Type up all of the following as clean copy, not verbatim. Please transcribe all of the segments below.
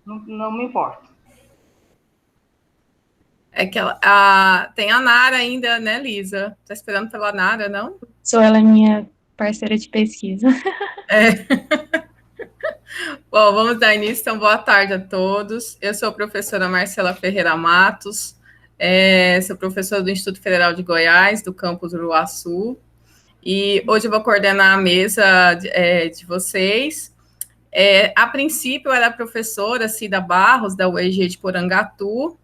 não me importa. É que tem a Nara ainda, né, Lisa? Tá esperando pela Nara, não? Sou ela minha parceira de pesquisa. É. Bom, vamos dar início. Então, boa tarde a todos. Eu sou a professora Marcela Ferreira Matos, sou professora do Instituto Federal de Goiás, do campus Uruaçu, e hoje eu vou coordenar a mesa de vocês. A princípio, eu era a professora Cida Barros, da UEG de Porangatu,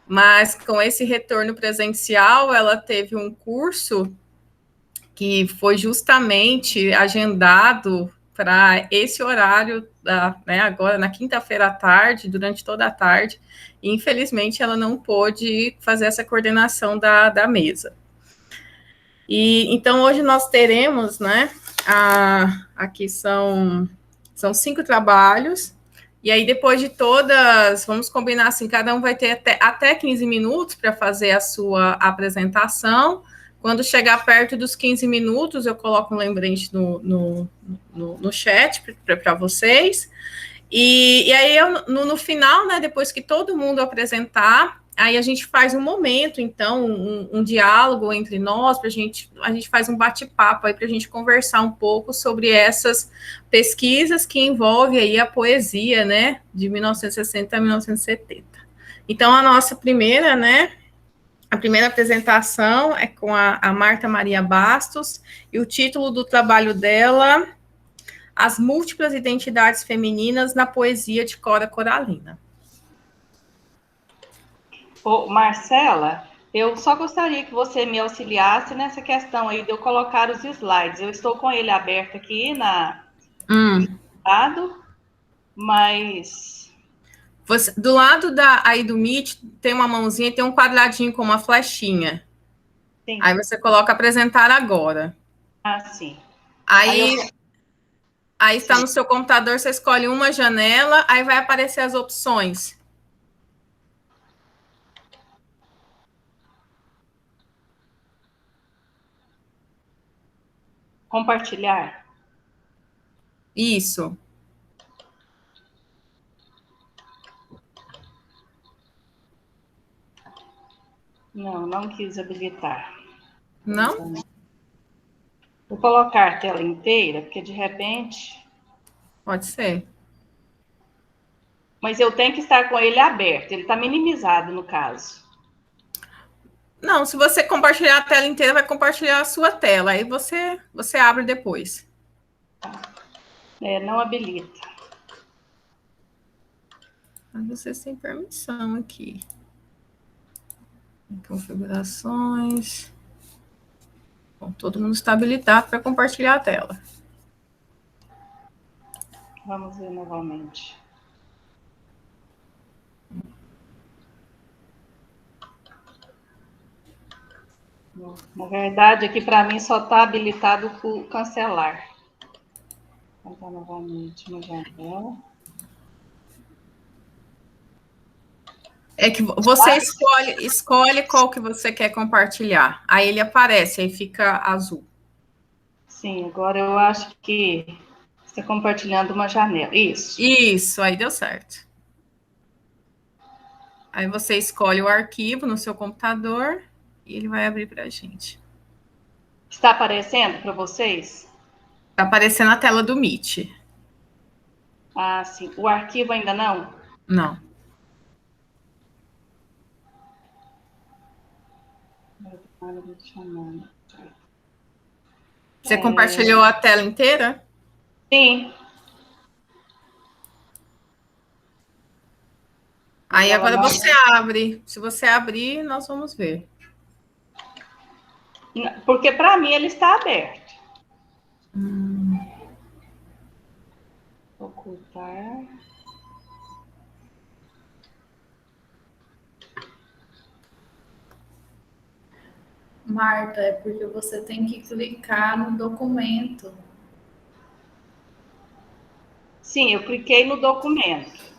mas com esse retorno presencial, ela teve um curso que foi justamente agendado para esse horário, agora na quinta-feira à tarde, durante toda a tarde, e infelizmente ela não pôde fazer essa coordenação da mesa. E então hoje nós teremos, né, aqui são 5 trabalhos, e aí depois de todas, vamos combinar assim, cada um vai ter até 15 minutos para fazer a sua apresentação. Quando chegar perto dos 15 minutos, eu coloco um lembrete no chat para vocês. E aí, no final, né, depois que todo mundo apresentar, aí a gente faz um momento, então, um diálogo entre nós, a gente faz um bate-papo aí para a gente conversar um pouco sobre essas pesquisas que envolvem aí a poesia, né, de 1960 a 1970. Então, a nossa primeira, né, a primeira apresentação é com a Marta Maria Bastos, e o título do trabalho dela, As Múltiplas Identidades Femininas na Poesia de Cora Coralina. Ô, Marcela, eu só gostaria que você me auxiliasse nessa questão aí de eu colocar os slides. Eu estou com ele aberto aqui no lado, mas... Do lado aí do Meet, tem uma mãozinha, tem um quadradinho com uma flechinha. Sim. Aí você coloca apresentar agora. Ah, sim. Aí está no seu computador, você escolhe uma janela, aí vai aparecer as opções. Compartilhar. Isso. Não quis habilitar. Não? Vou colocar a tela inteira, porque de repente... Pode ser. Mas eu tenho que estar com ele aberto, ele está minimizado no caso. Não, se você compartilhar a tela inteira, vai compartilhar a sua tela, aí você abre depois. Não habilita. Mas vocês têm permissão aqui. Configurações. Bom, todo mundo está habilitado para compartilhar a tela. Vamos ver novamente. Na verdade, aqui para mim só está habilitado o cancelar. Vou tentar novamente uma janela. É que você escolhe qual que você quer compartilhar. Aí ele aparece, aí fica azul. Sim, agora eu acho que está compartilhando uma janela. Isso. Isso, aí deu certo. Aí você escolhe o arquivo no seu computador e ele vai abrir para a gente. Está aparecendo para vocês? Está aparecendo a tela do Meet. Ah, sim. O arquivo ainda não? Não. Você compartilhou a tela inteira? Sim. Aí agora você abre. Se você abrir, nós vamos ver. Porque para mim ele está aberto. Ocultar. Marta, é porque você tem que clicar no documento. Sim, eu cliquei no documento.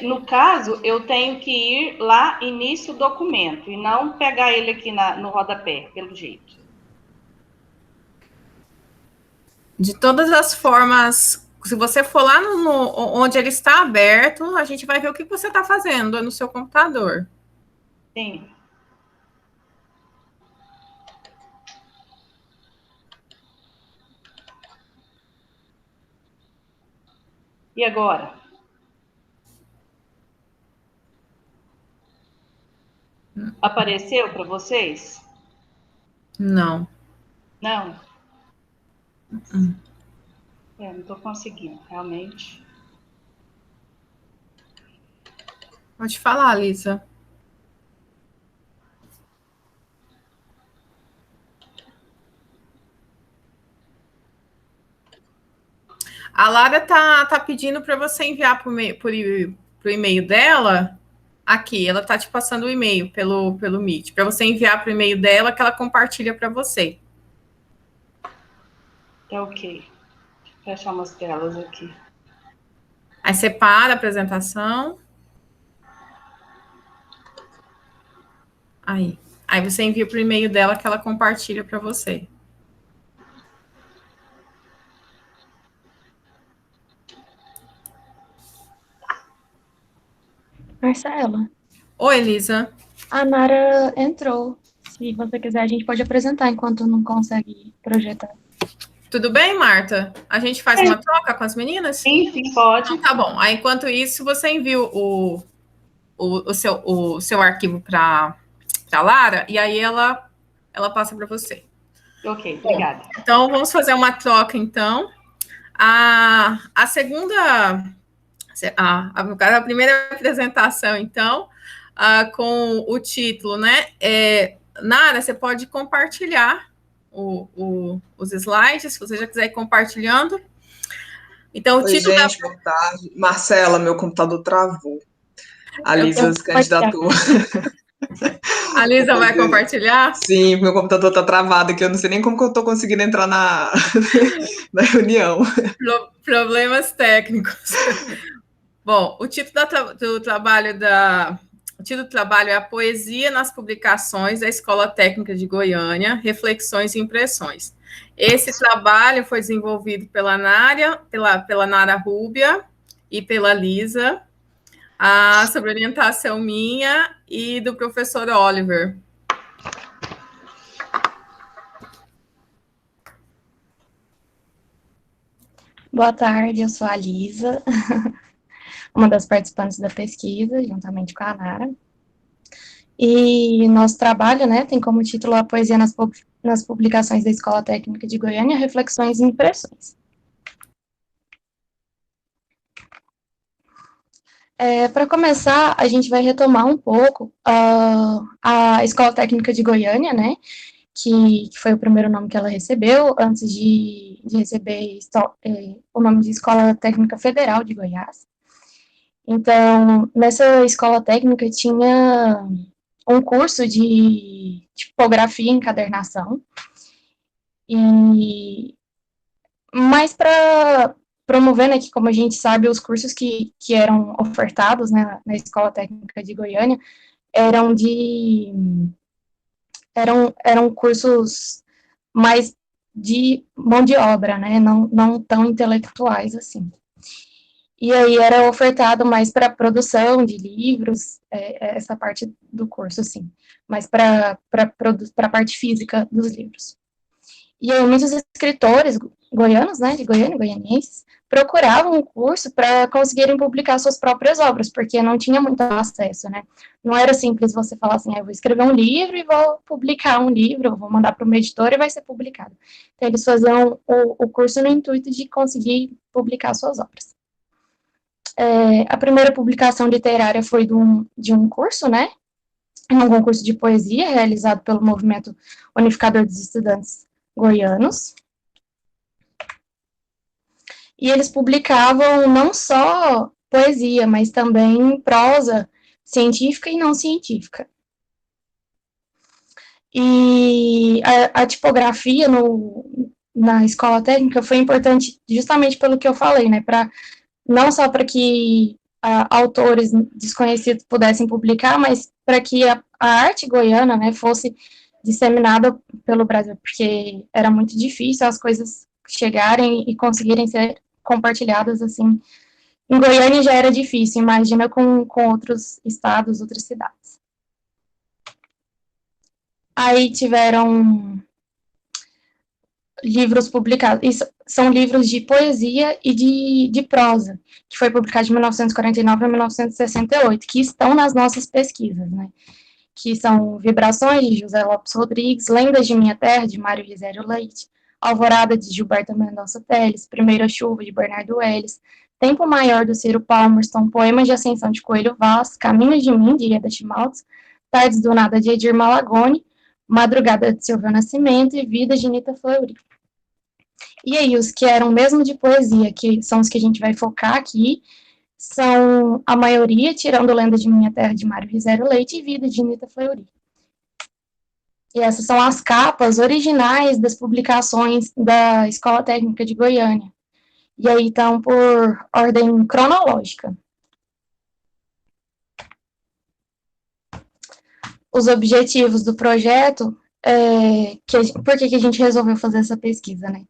No caso, eu tenho que ir lá, início documento, e não pegar ele aqui no rodapé, pelo jeito. De todas as formas, se você for lá onde ele está aberto, a gente vai ver o que você está fazendo no seu computador. Sim. E agora? Apareceu para vocês? Não. Não? Não estou conseguindo, realmente. Pode falar, Lisa. A Lara tá pedindo para você enviar pro e-mail dela. Aqui, ela tá te passando o e-mail pelo Meet, para você enviar pro e-mail dela que ela compartilha para você. Tá ok. Vou fechar umas telas aqui. Aí você para a apresentação. Aí você envia pro e-mail dela que ela compartilha para você. Marcela. Oi, Elisa. A Nara entrou. Se você quiser, a gente pode apresentar enquanto não consegue projetar. Tudo bem, Marta? A gente faz uma troca com as meninas? Sim, pode. Então, tá bom. Aí, enquanto isso, você envia o seu arquivo para Lara e aí ela passa para você. Ok, obrigada. Então, vamos fazer uma troca, então. A segunda... A primeira apresentação, então, com o título, né? Nara, você pode compartilhar os slides, se você já quiser ir compartilhando. Então, o título gente, boa tarde. Marcela, meu computador travou. A Lisa se candidatou. A Lisa vai compartilhar? Sim, meu computador está travado aqui, eu não sei nem como que eu estou conseguindo entrar na reunião. Problemas técnicos. Bom, o título do trabalho é A Poesia nas Publicações da Escola Técnica de Goiânia, Reflexões e Impressões. Esse trabalho foi desenvolvido pela Nara Rúbia e pela Lisa, sobre orientação minha e do professor Oliver. Boa tarde, eu sou a Lisa, uma das participantes da pesquisa, juntamente com a Nara. E nosso trabalho, né, tem como título A Poesia nas Publicações da Escola Técnica de Goiânia, Reflexões e Impressões. Para começar, a gente vai retomar um pouco a Escola Técnica de Goiânia, né, que foi o primeiro nome que ela recebeu, antes de receber o nome de Escola Técnica Federal de Goiás. Então, nessa escola técnica tinha um curso de tipografia e encadernação, mas para promover, né, que como a gente sabe, os cursos que eram ofertados, né, na Escola Técnica de Goiânia eram cursos mais de mão de obra, né, não tão intelectuais assim. E aí era ofertado mais para produção de livros, essa parte do curso, assim, mais para a parte física dos livros. E aí muitos escritores goianos, né, de Goiânia, goianienses, procuravam um curso para conseguirem publicar suas próprias obras, porque não tinha muito acesso, né? Não era simples você falar assim, eu vou escrever um livro e vou publicar um livro, vou mandar para uma editora e vai ser publicado. Então, eles faziam o curso no intuito de conseguir publicar suas obras. A primeira publicação literária foi de um curso, né? Um concurso de poesia realizado pelo Movimento Unificador dos Estudantes Goianos. E eles publicavam não só poesia, mas também prosa científica e não científica. E a tipografia na escola técnica foi importante justamente pelo que eu falei, né? Não só para que autores desconhecidos pudessem publicar, mas para que a arte goiana, né, fosse disseminada pelo Brasil, porque era muito difícil as coisas chegarem e conseguirem ser compartilhadas, assim, em Goiânia já era difícil, imagina com outros estados, outras cidades. Aí tiveram livros publicados, isso são livros de poesia e de prosa, que foi publicado de 1949 a 1968, que estão nas nossas pesquisas, né? Que são Vibrações, de José Lopes Rodrigues, Lendas de Minha Terra, de Mário Risério Leite, Alvorada, de Gilberto Mendonça Teles, Primeira Chuva, de Bernardo Welles, Tempo Maior, do Ciro Palmerston, Poemas de Ascensão, de Coelho Vaz, Caminhos de Mim, de Ieda Schmaltz, Tardes do Nada, de Edir Malagone, Madrugada, de Silvio Nascimento, e Vida, de Nita Fleury. E aí, os que eram mesmo de poesia, que são os que a gente vai focar aqui, são a maioria, tirando Lenda de Minha Terra, de Mário Risério Leite, e Vida, de Nita Fleury. E essas são as capas originais das publicações da Escola Técnica de Goiânia. E aí estão por ordem cronológica. Os objetivos do projeto, por que a gente resolveu fazer essa pesquisa, né?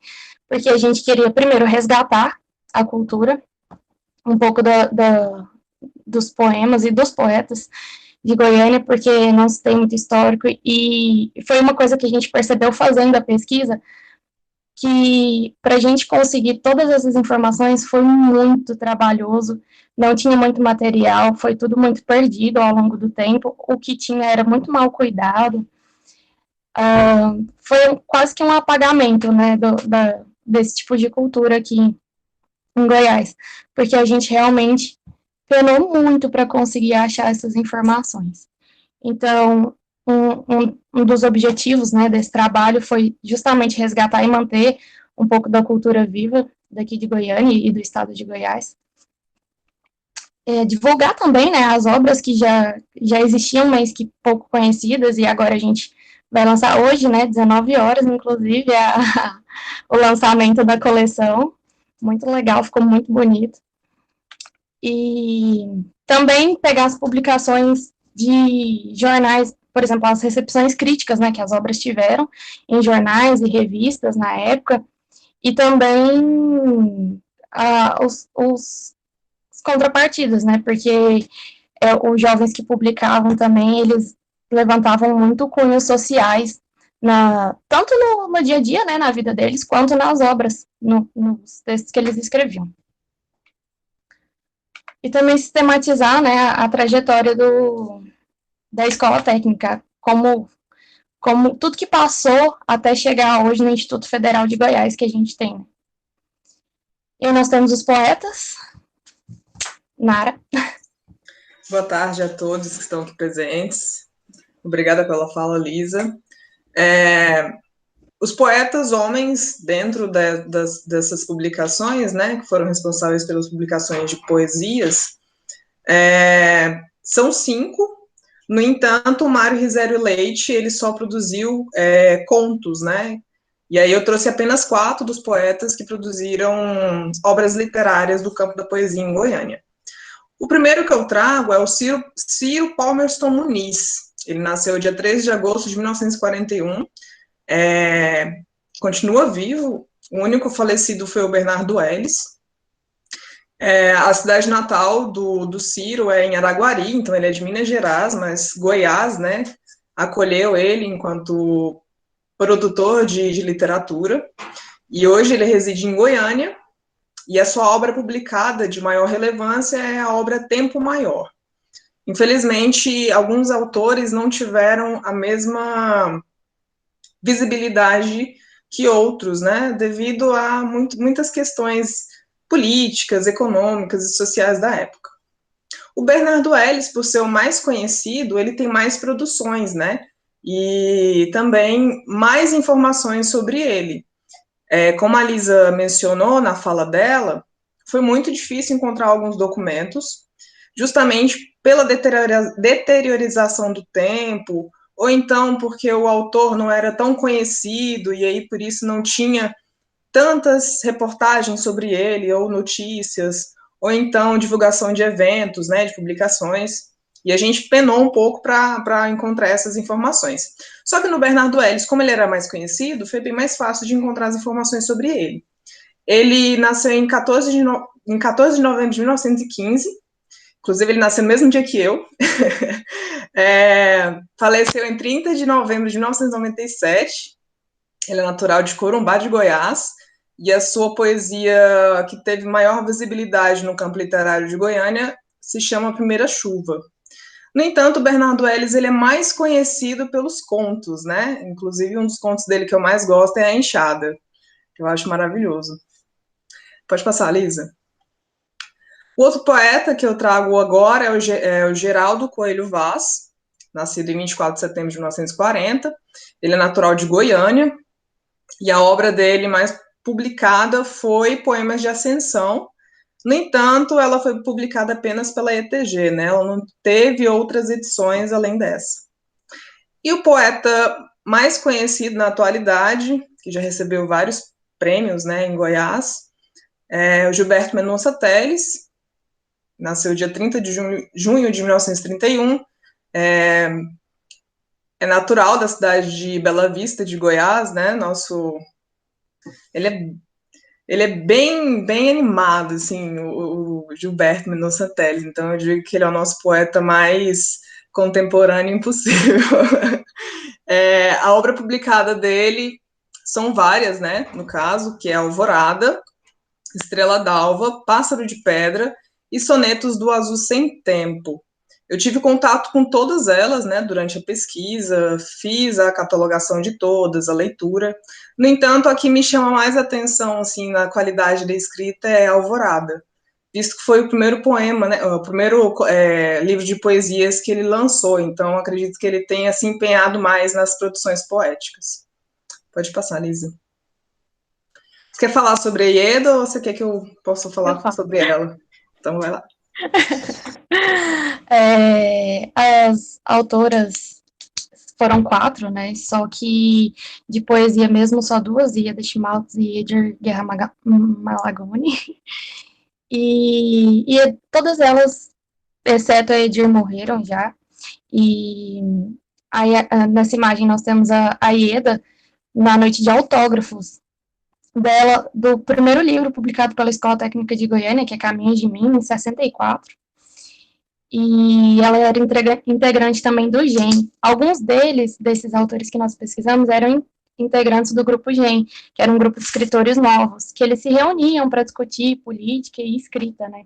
Porque a gente queria, primeiro, resgatar a cultura, um pouco dos poemas e dos poetas de Goiânia, porque não se tem muito histórico, e foi uma coisa que a gente percebeu fazendo a pesquisa, que para a gente conseguir todas essas informações foi muito trabalhoso, não tinha muito material, foi tudo muito perdido ao longo do tempo, o que tinha era muito mal cuidado, foi quase que um apagamento, né, desse tipo de cultura aqui em Goiás, porque a gente realmente penou muito para conseguir achar essas informações. Então, um dos objetivos, né, desse trabalho foi justamente resgatar e manter um pouco da cultura viva daqui de Goiânia e do estado de Goiás. Divulgar também, né, as obras que já existiam, mas que pouco conhecidas, e agora a gente vai lançar hoje, né, 19 horas, inclusive, o lançamento da coleção. Muito legal, ficou muito bonito. E também pegar as publicações de jornais, por exemplo, as recepções críticas, né, que as obras tiveram em jornais e revistas na época, e também os contrapartidas, né, porque os jovens que publicavam também, eles levantavam muito cunhos sociais, tanto no dia a dia, né, na vida deles, quanto nas obras, nos textos que eles escreviam. E também sistematizar, né, a trajetória da escola técnica, como tudo que passou até chegar hoje no Instituto Federal de Goiás que a gente tem. E nós temos os poetas. Nara. Boa tarde a todos que estão aqui presentes. Obrigada pela fala, Lisa. Os poetas homens, dentro dessas publicações, né, que foram responsáveis pelas publicações de poesias, são 5. No entanto, o Mário Risério Leite, ele só produziu contos, né? E aí eu trouxe apenas 4 dos poetas que produziram obras literárias do campo da poesia em Goiânia. O primeiro que eu trago é o Ciro Palmerston Muniz. Ele nasceu dia 13 de agosto de 1941, continua vivo, o único falecido foi o Bernardo Welles. A cidade natal do Ciro é em Araguari, então ele é de Minas Gerais, mas Goiás, né, acolheu ele enquanto produtor de literatura, e hoje ele reside em Goiânia, e a sua obra publicada de maior relevância é a obra Tempo Maior. Infelizmente, alguns autores não tiveram a mesma visibilidade que outros, né, devido a muitas questões políticas, econômicas e sociais da época. O Bernardo Welles, por ser o mais conhecido, ele tem mais produções, né, e também mais informações sobre ele. Como a Lisa mencionou na fala dela, foi muito difícil encontrar alguns documentos, justamente pela deteriorização do tempo, ou então porque o autor não era tão conhecido, e aí por isso não tinha tantas reportagens sobre ele, ou notícias, ou então divulgação de eventos, né, de publicações, e a gente penou um pouco para encontrar essas informações. Só que no Bernardo Welles, como ele era mais conhecido, foi bem mais fácil de encontrar as informações sobre ele. Ele nasceu em 14 de novembro de 1915, inclusive ele nasceu no mesmo dia que eu. Faleceu em 30 de novembro de 1997. Ele é natural de Corumbá de Goiás, e a sua poesia que teve maior visibilidade no campo literário de Goiânia se chama Primeira Chuva. No entanto, o Bernardo Ellis ele é mais conhecido pelos contos, né? Inclusive, um dos contos dele que eu mais gosto é A Enxada, que eu acho maravilhoso. Pode passar, Lisa. O outro poeta que eu trago agora é o Geraldo Coelho Vaz, nascido em 24 de setembro de 1940. Ele é natural de Goiânia, e a obra dele mais publicada foi Poemas de Ascensão. No entanto, ela foi publicada apenas pela ETG, né? Ela não teve outras edições além dessa. E o poeta mais conhecido na atualidade, que já recebeu vários prêmios, né, em Goiás, é o Gilberto Mendonça Telles. Nasceu dia 30 de junho de 1931, é natural da cidade de Bela Vista, de Goiás, né? Ele é bem animado, assim, o Gilberto Mendonça Telles, então eu digo que ele é o nosso poeta mais contemporâneo impossível. A obra publicada dele são várias, né? No caso, que é Alvorada, Estrela d'Alva, Pássaro de Pedra e Sonetos do Azul Sem Tempo. Eu tive contato com todas elas, né, durante a pesquisa, fiz a catalogação de todas, a leitura. No entanto, a que me chama mais atenção, assim, na qualidade da escrita é Alvorada, visto que foi o primeiro poema, né, o primeiro livro de poesias que ele lançou, então acredito que ele tenha se empenhado mais nas produções poéticas. Pode passar, Lisa. Você quer falar sobre a Ieda ou você quer que eu possa falar sobre ela? Então, vai lá. As autoras foram 4, né? Só que de poesia mesmo, só 2, Ieda Schmaltz e Edir Guerra Malagoni. E todas elas, exceto a Edir, morreram já. E aí, nessa imagem nós temos a Ieda na noite de autógrafos dela, do primeiro livro publicado pela Escola Técnica de Goiânia, que é Caminhos de Mim, em 64. E ela era integrante também do GEM. Alguns desses autores que nós pesquisamos, eram integrantes do Grupo GEM, que era um grupo de escritores novos, que eles se reuniam para discutir política e escrita, né?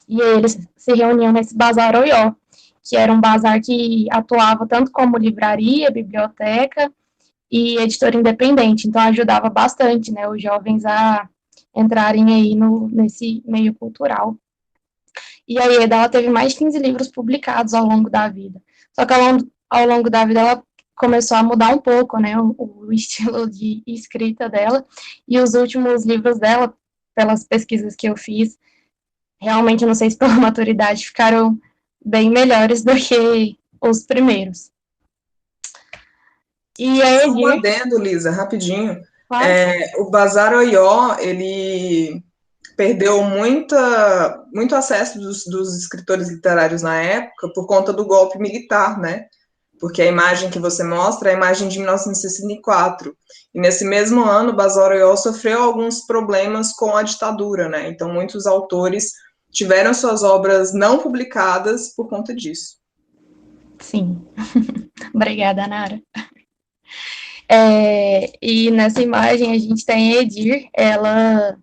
E eles se reuniam nesse Bazar Oió, que era um bazar que atuava tanto como livraria, biblioteca e editora independente, então ajudava bastante, né, os jovens a entrarem aí nesse meio cultural. E a Ieda, ela teve mais de 15 livros publicados ao longo da vida. Só que ao longo da vida ela começou a mudar um pouco, né, o estilo de escrita dela, e os últimos livros dela, pelas pesquisas que eu fiz, realmente, não sei se pela maturidade, ficaram bem melhores do que os primeiros. E aí, um adendo, Lisa, rapidinho. Claro. O Bazar Oió, ele perdeu muito acesso dos escritores literários na época por conta do golpe militar, né? Porque a imagem que você mostra é a imagem de 1964. E nesse mesmo ano, o Bazar Oió sofreu alguns problemas com a ditadura, né? Então, muitos autores tiveram suas obras não publicadas por conta disso. Sim. Obrigada, Nara. E nessa imagem a gente tem a Edir, ela,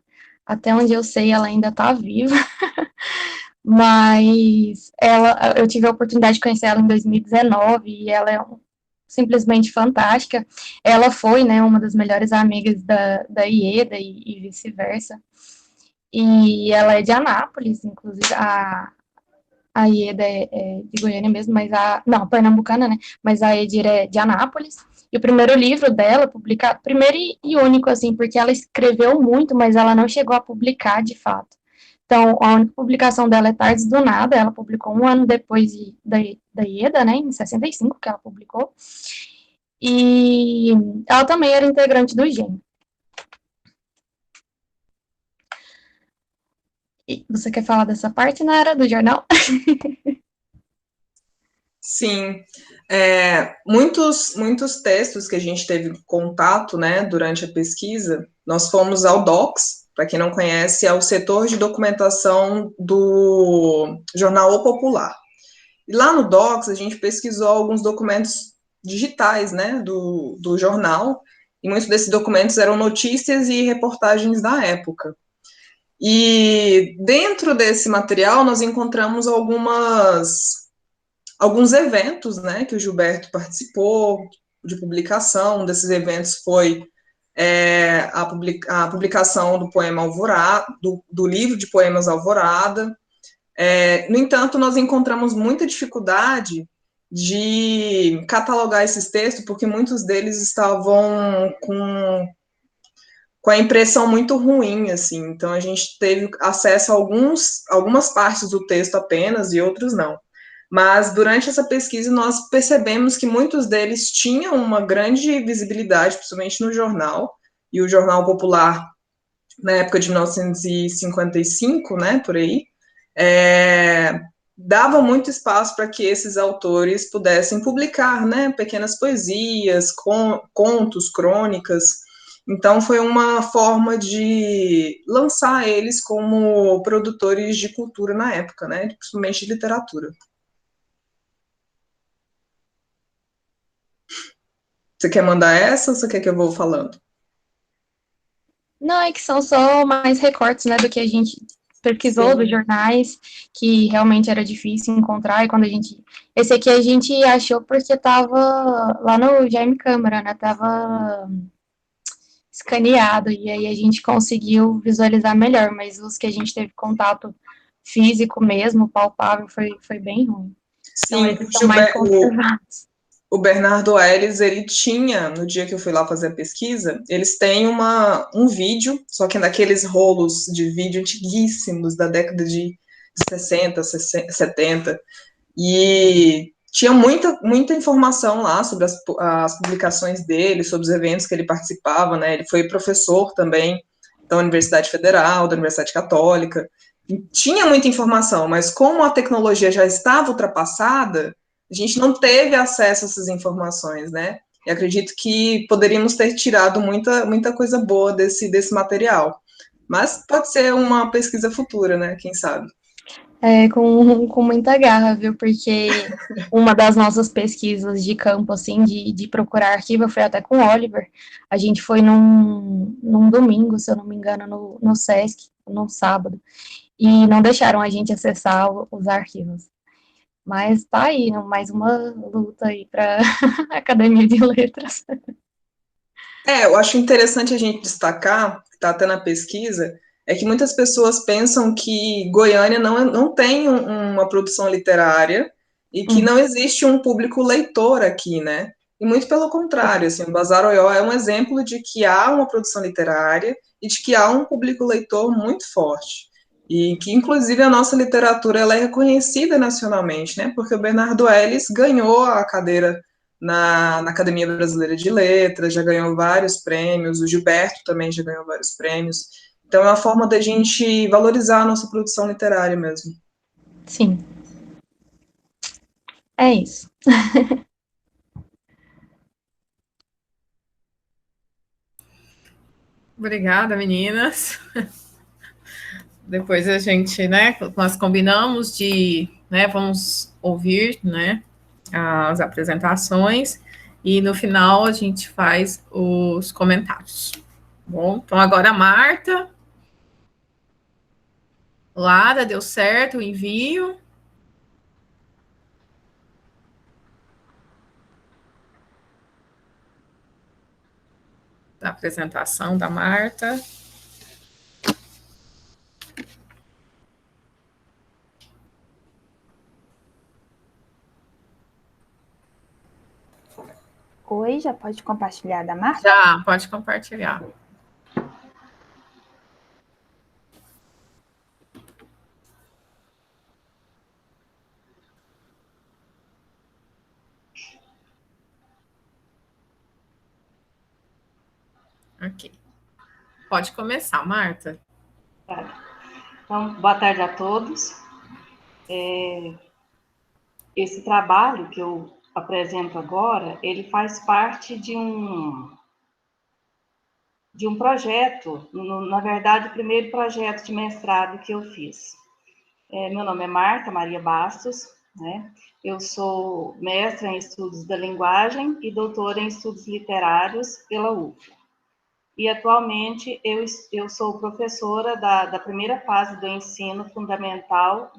até onde eu sei, ela ainda está viva, mas eu tive a oportunidade de conhecer ela em 2019 e ela é simplesmente fantástica. Ela foi, né, uma das melhores amigas da Ieda e vice-versa, e ela é de Anápolis, inclusive a Ieda é de Goiânia mesmo, não, pernambucana, né, mas a Edir é de Anápolis. E o primeiro livro dela, publicado, primeiro e único, assim, porque ela escreveu muito, mas ela não chegou a publicar de fato. Então, a única publicação dela é Tardes do Nada, ela publicou um ano depois da Ieda, né, em 65, que ela publicou. E ela também era integrante do GEM. E você quer falar dessa parte, Nara, do jornal? Sim. Muitos textos que a gente teve contato, né, durante a pesquisa, nós fomos ao Docs, Para quem não conhece, é o setor de documentação do jornal O Popular. E lá no Docs, a gente pesquisou alguns documentos digitais, né, do jornal, e muitos desses documentos eram notícias e reportagens da época. E dentro desse material, nós encontramos alguns eventos, né, que o Gilberto participou de publicação. Um desses eventos foi a publicação do poema Alvorada, do livro de poemas Alvorada. No entanto, nós encontramos muita dificuldade de catalogar esses textos, porque muitos deles estavam com a impressão muito ruim, assim. Então, a gente teve acesso a algumas partes do texto apenas e outros não. Mas, durante essa pesquisa, nós percebemos que muitos deles tinham uma grande visibilidade, principalmente no jornal, e o Jornal Popular, na época de 1955, né, por aí, dava muito espaço para que esses autores pudessem publicar, né, pequenas poesias, contos, crônicas. Então, foi uma forma de lançar eles como produtores de cultura na época, né, principalmente de literatura. Você quer mandar essa ou você quer que eu vou falando? Não, é que são só mais recortes, né, do que a gente pesquisou dos jornais, que realmente era difícil encontrar, e quando a gente... Esse aqui a gente achou porque tava lá no Jaime Câmara, né, tava escaneado, e aí a gente conseguiu visualizar melhor, mas os que a gente teve contato físico mesmo, palpável, foi bem ruim. Então, Sim, esses são mais conservados. O Bernardo Aires, ele tinha, no dia que eu fui lá fazer a pesquisa, eles têm um vídeo, só que daqueles rolos de vídeo antiguíssimos, da década de 60, 70, e tinha muita informação lá sobre as publicações dele, sobre os eventos que ele participava, né? Ele foi professor também da Universidade Federal, da Universidade Católica, e tinha muita informação, mas como a tecnologia já estava ultrapassada, a gente não teve acesso a essas informações, né? E acredito que poderíamos ter tirado muita coisa boa desse material. Mas pode ser uma pesquisa futura, né? Quem sabe? Com muita garra, viu? Porque uma das nossas pesquisas de campo, assim, de procurar arquivo, foi até com o Oliver. A gente foi num domingo, se eu não me engano, no Sesc, num sábado, e não deixaram a gente acessar os arquivos. Mas tá aí, né? Mais uma luta aí para a Academia de Letras. Eu acho interessante a gente destacar, que está até na pesquisa, é que muitas pessoas pensam que Goiânia não tem uma produção literária e que não existe um público leitor aqui, né? E muito pelo contrário, assim, o Bazar Oió é um exemplo de que há uma produção literária e de que há um público leitor muito forte. E que, inclusive, a nossa literatura ela é reconhecida nacionalmente, né? Porque o Bernardo Ellis ganhou a cadeira na Academia Brasileira de Letras, já ganhou vários prêmios, o Gilberto também já ganhou vários prêmios. Então, é uma forma da gente valorizar a nossa produção literária mesmo. Sim. É isso. Obrigada, meninas. Depois a gente, né, nós combinamos de, né, vamos ouvir, né, as apresentações e no final a gente faz os comentários. Bom, então agora a Marta. Lara, deu certo o envio. Da apresentação da Marta. Oi, já pode compartilhar da Marta? Já, pode compartilhar. Ok. Pode começar, Marta. Então, boa tarde a todos. Esse trabalho que eu apresento agora, ele faz parte de um de um projeto, na verdade, o primeiro projeto de mestrado que eu fiz. Meu nome é Marta Maria Bastos, né? Eu sou mestra em estudos da linguagem e doutora em estudos literários pela UFLA. E, atualmente, eu sou professora da primeira fase do ensino fundamental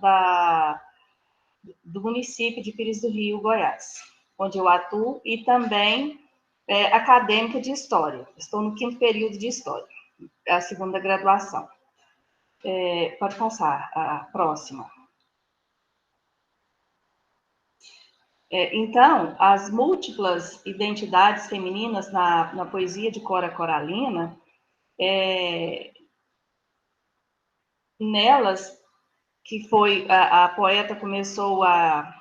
do município de Pires do Rio, Goiás, onde eu atuo, e também acadêmica de História. Estou no 5º período de História, a 2ª graduação. Pode passar, a próxima. Então, as múltiplas identidades femininas na poesia de Cora Coralina, nelas, que foi, a poeta começou a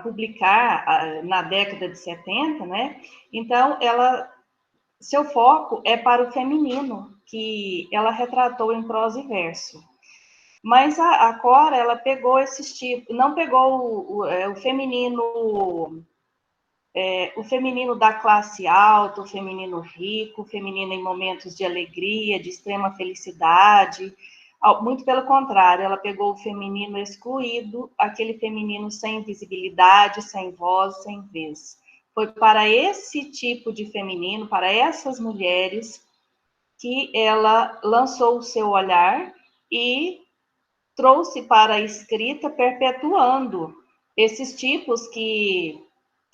publicar na década de 70, né? Então, seu foco é para o feminino, que ela retratou em prosa e verso. Mas a Cora, ela pegou esses tipos, não pegou o feminino, o feminino da classe alta, o feminino rico, o feminino em momentos de alegria, de extrema felicidade. Muito pelo contrário, ela pegou o feminino excluído, aquele feminino sem visibilidade, sem voz, sem vez. Foi para esse tipo de feminino, para essas mulheres, que ela lançou o seu olhar e trouxe para a escrita, perpetuando esses tipos que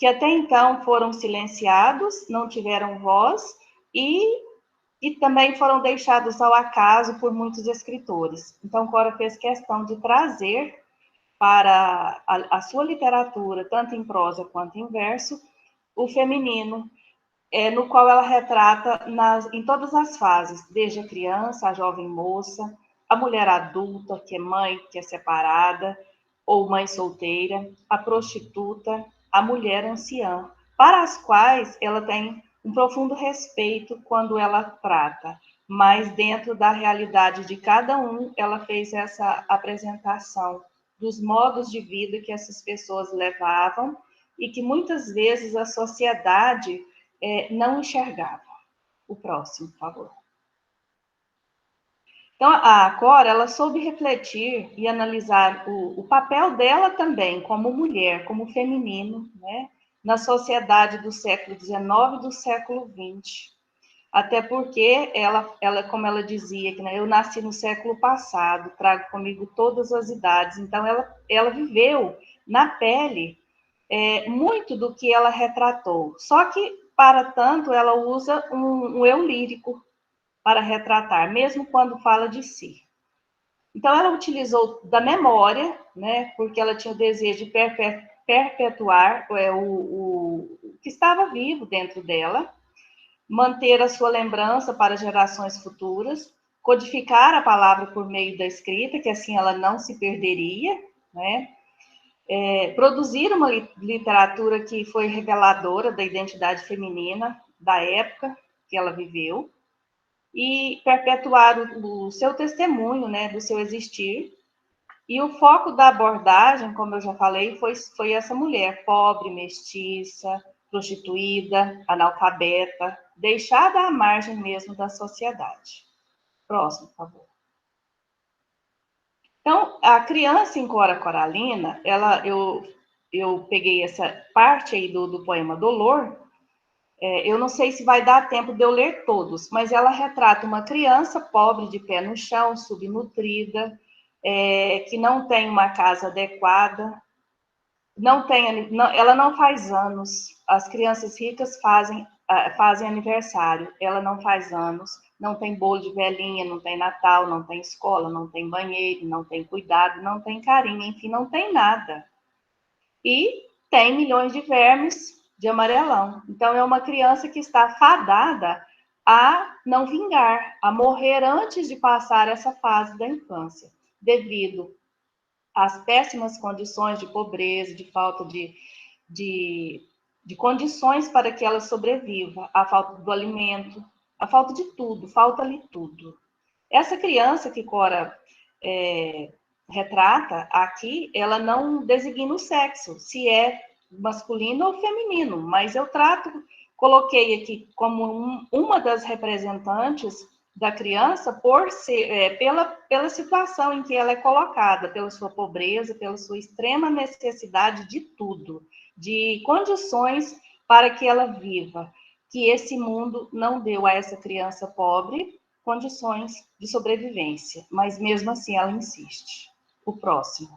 até então foram silenciados, não tiveram voz, e também foram deixados ao acaso por muitos escritores. Então, Cora fez questão de trazer para a sua literatura, tanto em prosa quanto em verso, o feminino, no qual ela retrata em todas as fases, desde a criança, a jovem moça, a mulher adulta, que é mãe, que é separada, ou mãe solteira, a prostituta, a mulher anciã, para as quais ela tem um profundo respeito quando ela trata, mas dentro da realidade de cada um, ela fez essa apresentação dos modos de vida que essas pessoas levavam e que muitas vezes a sociedade não enxergava. O próximo, por favor. Então, a Cora, ela soube refletir e analisar o papel dela também, como mulher, como feminino, né, na sociedade do século XIX e do século XX. Até porque ela, como ela dizia, que, né, eu nasci no século passado, trago comigo todas as idades. Então, ela viveu na pele muito do que ela retratou. Só que, para tanto, ela usa um eu lírico para retratar, mesmo quando fala de si. Então, ela utilizou da memória, né, porque ela tinha o desejo de perpetuar o que estava vivo dentro dela, manter a sua lembrança para gerações futuras, codificar a palavra por meio da escrita, que assim ela não se perderia, né? Produzir uma literatura que foi reveladora da identidade feminina da época que ela viveu, e perpetuar o seu testemunho, né, do seu existir. E o foco da abordagem, como eu já falei, foi essa mulher pobre, mestiça, prostituída, analfabeta, deixada à margem mesmo da sociedade. Próximo, por favor. Então, a criança em Cora Coralina, eu peguei essa parte aí do poema Dolor. Eu não sei se vai dar tempo de eu ler todos, mas ela retrata uma criança pobre, de pé no chão, subnutrida, que não tem uma casa adequada, ela não faz anos. As crianças ricas fazem aniversário, ela não faz anos, não tem bolo de velhinha, não tem Natal, não tem escola, não tem banheiro, não tem cuidado, não tem carinho, enfim, não tem nada. E tem milhões de vermes de amarelão. Então, é uma criança que está fadada a não vingar, a morrer antes de passar essa fase da infância, devido às péssimas condições de pobreza, de falta de condições para que ela sobreviva, a falta do alimento, a falta de tudo, falta-lhe tudo. Essa criança que Cora retrata aqui, ela não designa o sexo, se é masculino ou feminino, mas eu trato coloquei aqui como uma das representantes da criança por ser, pela situação em que ela é colocada, pela sua pobreza, pela sua extrema necessidade de tudo, de condições para que ela viva, que esse mundo não deu a essa criança pobre condições de sobrevivência, mas mesmo assim ela insiste. O próximo.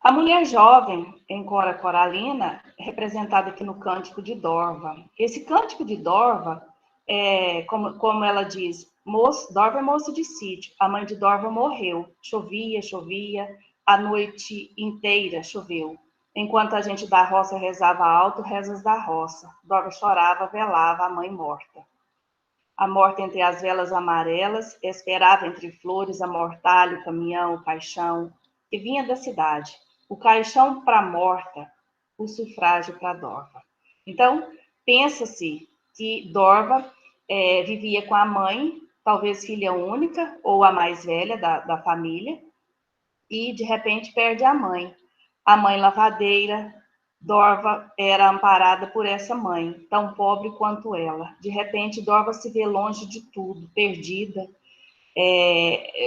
A mulher jovem em Cora Coralina, representada aqui no Cântico de Dorva. Esse Cântico de Dorva, como ela diz, Dorva é moça de sítio, a mãe de Dorva morreu, chovia, a noite inteira choveu. Enquanto a gente da roça rezava alto, rezas da roça. Dorva chorava, velava a mãe morta. A morta entre as velas amarelas, esperava entre flores a mortalha, o caminhão, o caixão, que vinha da cidade. O caixão para a morta, o sufrágio para a Dorva. Então, pensa-se que Dorva vivia com a mãe, talvez filha única, ou a mais velha da família, e de repente perde a mãe. A mãe lavadeira, Dorva era amparada por essa mãe, tão pobre quanto ela. De repente, Dorva se vê longe de tudo, perdida,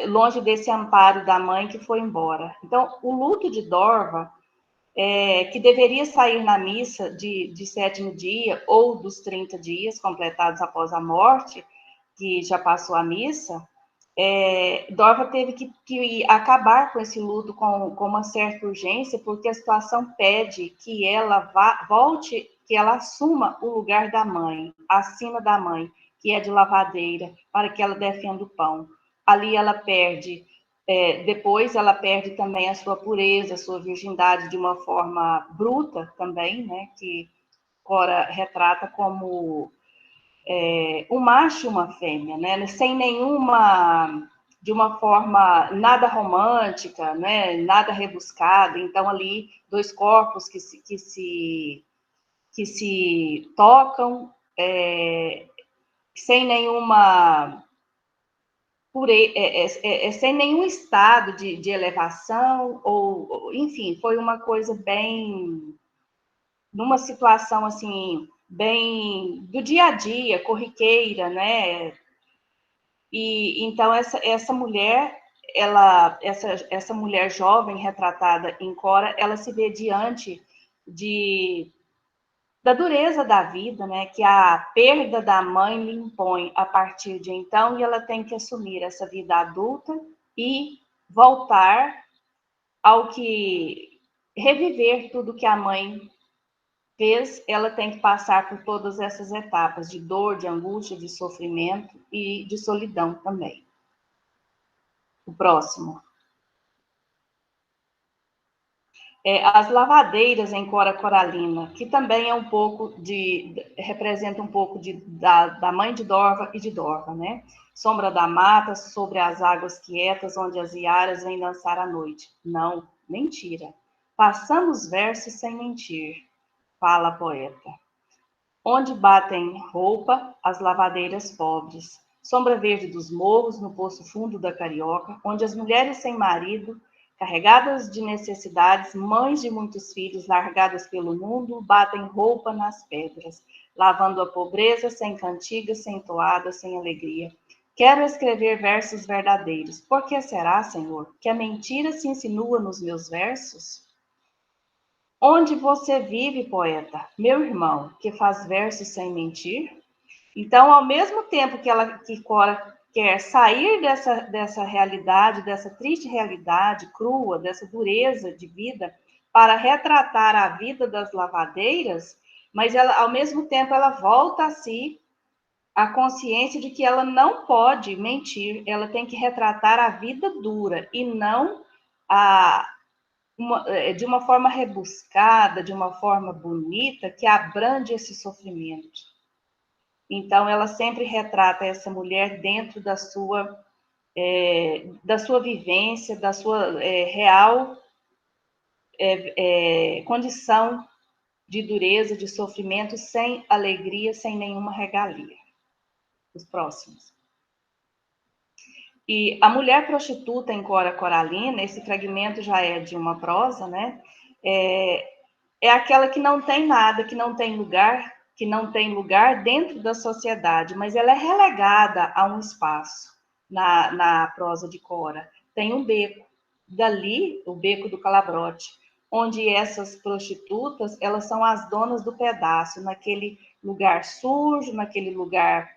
longe desse amparo da mãe que foi embora. Então, o luto de Dorva, que deveria sair na missa de 7º dia ou dos 30 dias completados após a morte, que já passou a missa, Dorva teve que acabar com esse luto com uma certa urgência, porque a situação pede que ela volte, que ela assuma o lugar da mãe, acima da mãe, que é de lavadeira, para que ela defenda o pão. Ali ela perde, depois ela perde também a sua pureza, a sua virgindade de uma forma bruta também, né, que Cora retrata como um macho e uma fêmea, né? Sem nenhuma, de uma forma nada romântica, né? Nada rebuscada. Então, ali, dois corpos que se tocam, sem nenhuma sem nenhum estado de elevação, ou enfim, foi uma coisa bem, numa situação assim, bem do dia a dia, corriqueira, né? E então essa mulher, essa mulher jovem retratada em Cora, ela se vê diante da dureza da vida, né? Que a perda da mãe lhe impõe a partir de então, e ela tem que assumir essa vida adulta e voltar ao que reviver tudo que a mãe fez. Ela tem que passar por todas essas etapas de dor, de angústia, de sofrimento e de solidão também. O próximo. As lavadeiras em Cora Coralina, que também é representa um pouco da mãe de Dorva e de Dorva, né? Sombra da mata, sobre as águas quietas, onde as iaras vêm dançar à noite. Não, mentira. Passamos versos sem mentir, fala a poeta. Onde batem roupa as lavadeiras pobres, sombra verde dos morros no poço fundo da Carioca, onde as mulheres sem marido, carregadas de necessidades, mães de muitos filhos, largadas pelo mundo, batem roupa nas pedras, lavando a pobreza sem cantigas, sem toada, sem alegria. Quero escrever versos verdadeiros. Por que será, Senhor, que a mentira se insinua nos meus versos? Onde você vive, poeta, meu irmão, que faz versos sem mentir? Então, ao mesmo tempo que Cora quer sair dessa realidade, dessa triste realidade crua, dessa dureza de vida, para retratar a vida das lavadeiras, mas ela, ao mesmo tempo, ela volta a si a consciência de que ela não pode mentir, ela tem que retratar a vida dura e não de uma forma rebuscada, de uma forma bonita, que abrange esse sofrimento. Então, ela sempre retrata essa mulher dentro da sua vivência, da sua real condição de dureza, de sofrimento, sem alegria, sem nenhuma regalia. Os próximos. E a mulher prostituta em Cora Coralina, esse fragmento já é de uma prosa, né? é aquela que não tem nada, que não tem lugar dentro da sociedade, mas ela é relegada a um espaço na prosa de Cora. Tem um beco, dali, o beco do Calabrote, onde essas prostitutas, elas são as donas do pedaço, naquele lugar sujo, naquele lugar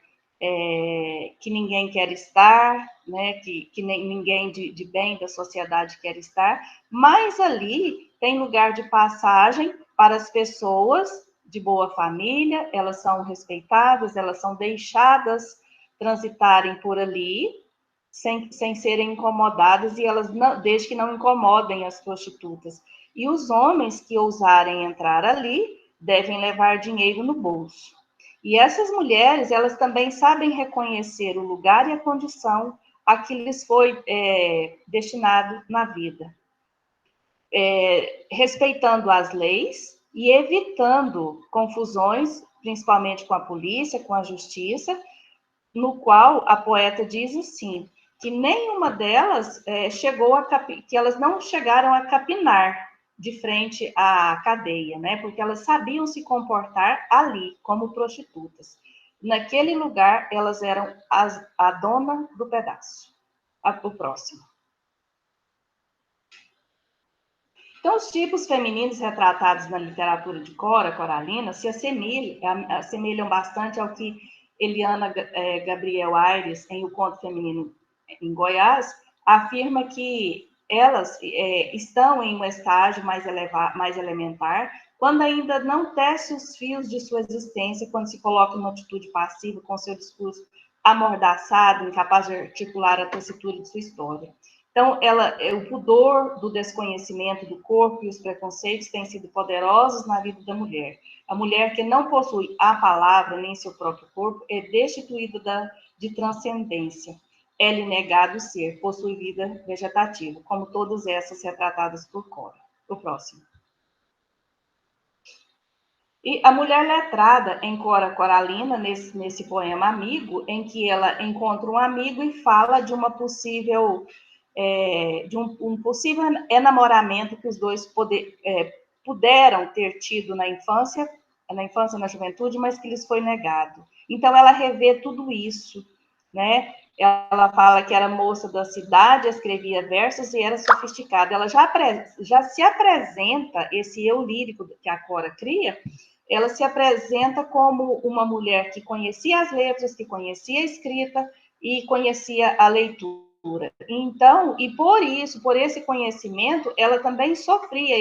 que ninguém quer estar, né, que ninguém de bem da sociedade quer estar, mas ali tem lugar de passagem para as pessoas de boa família, elas são respeitadas, elas são deixadas transitarem por ali, sem serem incomodadas, e elas não, desde que não incomodem as prostitutas. E os homens que ousarem entrar ali devem levar dinheiro no bolso. E essas mulheres, elas também sabem reconhecer o lugar e a condição a que lhes foi destinado na vida, respeitando as leis e evitando confusões, principalmente com a polícia, com a justiça, no qual a poeta diz assim, que nenhuma delas que elas não chegaram a capinar de frente à cadeia, né? Porque elas sabiam se comportar ali como prostitutas. Naquele lugar, elas eram a dona do pedaço. O próximo. Então, os tipos femininos retratados na literatura de Coralina se assemelham bastante ao que Eliana Gabriel Aires, em O Conto Feminino em Goiás, afirma que elas estão em um estágio mais elementar, quando ainda não tece os fios de sua existência, quando se coloca em uma atitude passiva, com seu discurso amordaçado, incapaz de articular a tessitura de sua história. Então, o pudor do desconhecimento do corpo e os preconceitos têm sido poderosos na vida da mulher. A mulher que não possui a palavra nem seu próprio corpo é destituída de transcendência. É-lhe negado ser, possui vida vegetativa, como todas essas retratadas por Cora. O próximo. E a mulher letrada em Coralina, nesse poema Amigo, em que ela encontra um amigo e fala de uma possível... de um possível enamoramento que os dois puderam ter tido na infância, na juventude, mas que lhes foi negado. Então, ela revê tudo isso, né? Ela fala que era moça da cidade, escrevia versos e era sofisticada. Ela já se apresenta, esse eu lírico que a Cora cria, ela se apresenta como uma mulher que conhecia as letras, que conhecia a escrita e conhecia a leitura. Então, e por esse conhecimento, ela também sofria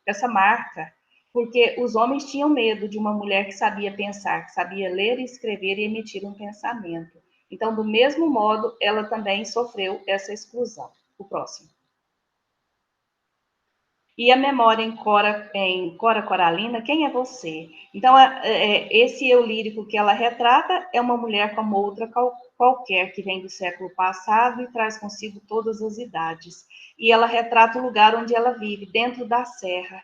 essa marca, porque os homens tinham medo de uma mulher que sabia pensar, que sabia ler e escrever e emitir um pensamento. Então, do mesmo modo, ela também sofreu essa exclusão. O próximo. E a memória em Coralina, quem é você? Então, esse eu lírico que ela retrata é uma mulher como outra qualquer, que vem do século passado e traz consigo todas as idades. E ela retrata o lugar onde ela vive, dentro da serra,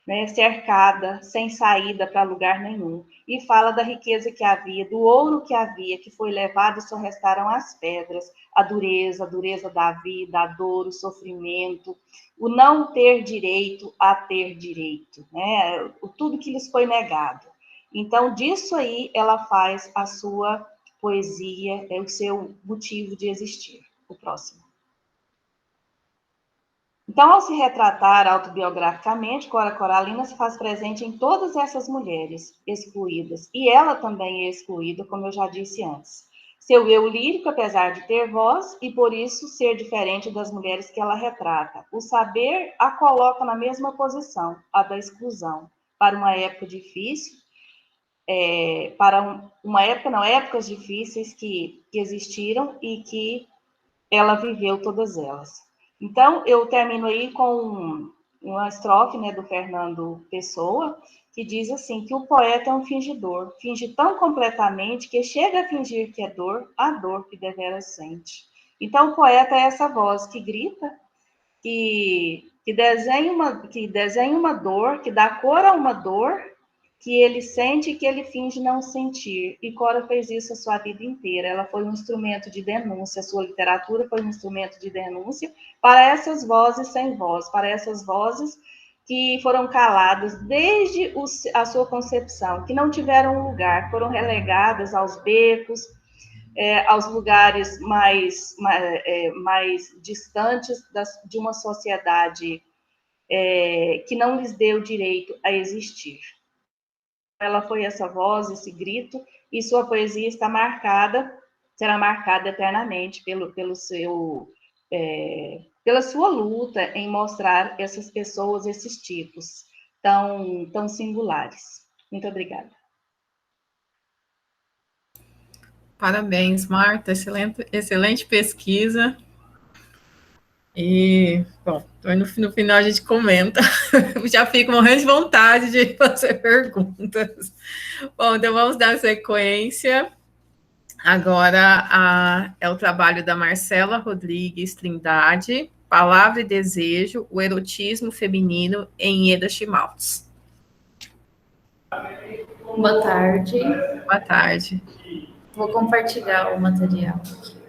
né, cercada, sem saída para lugar nenhum. E fala da riqueza que havia, do ouro que havia, que foi levado e só restaram as pedras, a dureza da vida, a dor, o sofrimento, o não ter direito a ter direito, né? Tudo que lhes foi negado. Então, disso aí, ela faz a sua poesia, o seu motivo de existir. O próximo. Então, ao se retratar autobiograficamente, Coralina se faz presente em todas essas mulheres excluídas, e ela também é excluída, como eu já disse antes. Seu eu lírico, apesar de ter voz, e por isso ser diferente das mulheres que ela retrata. O saber a coloca na mesma posição, a da exclusão, para uma época difícil, épocas difíceis que existiram e que ela viveu todas elas. Então, eu termino aí com uma estrofe, né, do Fernando Pessoa, que diz assim, que o poeta é um fingidor, finge tão completamente que chega a fingir que é dor, a dor que deveras sente. Então, o poeta é essa voz que grita, que desenha uma dor, que dá cor a uma dor, que ele sente e que ele finge não sentir. E Cora fez isso a sua vida inteira. Ela foi um instrumento de denúncia, a sua literatura foi um instrumento de denúncia para essas vozes sem voz, para essas vozes que foram caladas desde a sua concepção, que não tiveram lugar, foram relegadas aos becos, aos lugares mais distantes de uma sociedade que não lhes deu direito a existir. Ela foi essa voz, esse grito, e sua poesia está será marcada eternamente pela sua luta em mostrar essas pessoas, esses tipos tão singulares. Muito obrigada. Parabéns, Marta, excelente pesquisa. E, bom, no final a gente comenta. Já fico morrendo de vontade de fazer perguntas. Bom, então vamos dar sequência. Agora é o trabalho da Marcela Rodrigues Trindade, Palavra e Desejo, o erotismo feminino em Ieda Schmaltz. Boa tarde. Boa tarde. Vou compartilhar o material aqui.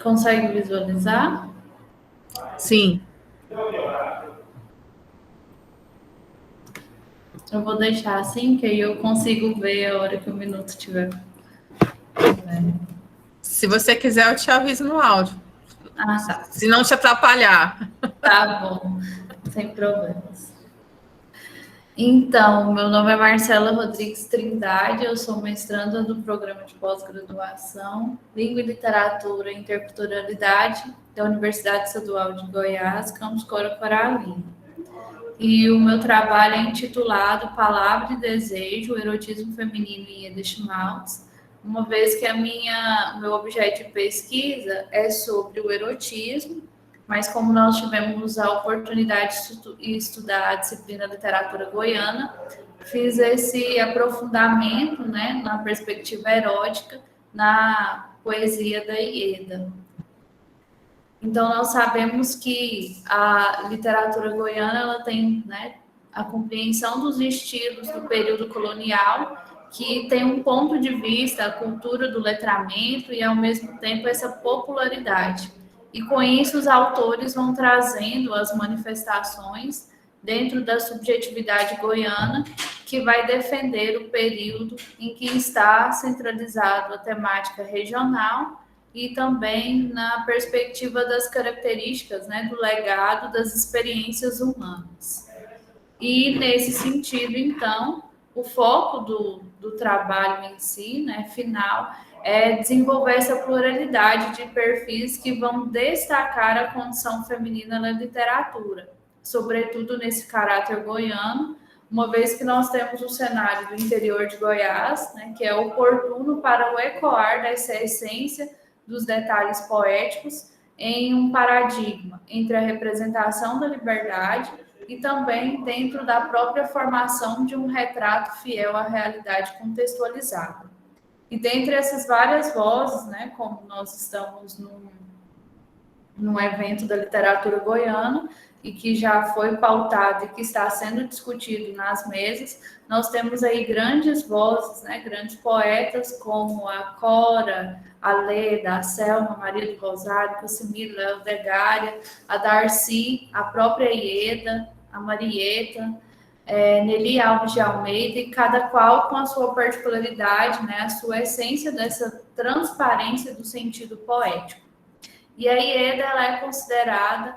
Consegue visualizar? Sim. Eu vou deixar assim, que aí eu consigo ver a hora que o minuto estiver. Se você quiser, eu te aviso no áudio. Ah, tá. Se não te atrapalhar. Tá bom, sem problemas. Então, meu nome é Marcela Rodrigues Trindade, eu sou mestranda do programa de pós-graduação Língua e Literatura e Interculturalidade da Universidade Estadual de Goiás, campus Corocoralina. E o meu trabalho é intitulado Palavra e Desejo, o erotismo feminino em Ieda Schmaltz, uma vez que meu objeto de pesquisa é sobre o erotismo, mas como nós tivemos a oportunidade de estudar a disciplina literatura goiana, fiz esse aprofundamento, né, na perspectiva erótica, na poesia da Ieda. Então, nós sabemos que a literatura goiana ela tem, né, a compreensão dos estilos do período colonial, que tem um ponto de vista, a cultura do letramento e, ao mesmo tempo, essa popularidade. E, com isso, os autores vão trazendo as manifestações dentro da subjetividade goiana, que vai defender o período em que está centralizado a temática regional e também na perspectiva das características, né, do legado das experiências humanas. E, nesse sentido, então, o foco do trabalho em si, né, final, é desenvolver essa pluralidade de perfis que vão destacar a condição feminina na literatura, sobretudo nesse caráter goiano, uma vez que nós temos um cenário do interior de Goiás, né, que é oportuno para o ecoar dessa essência dos detalhes poéticos em um paradigma entre a representação da liberdade e também dentro da própria formação de um retrato fiel à realidade contextualizada. E dentre essas várias vozes, né, como nós estamos num evento da literatura goiana e que já foi pautado e que está sendo discutido nas mesas, nós temos aí grandes vozes, né, grandes poetas como a Cora, a Leda, a Selma, a Maria do Rosário, a Casimira, a Odegária, a Darcy, a própria Ieda, a Marieta, Nelly Alves de Almeida, e cada qual com a sua particularidade, né, a sua essência dessa transparência do sentido poético. E a Ieda, ela é considerada,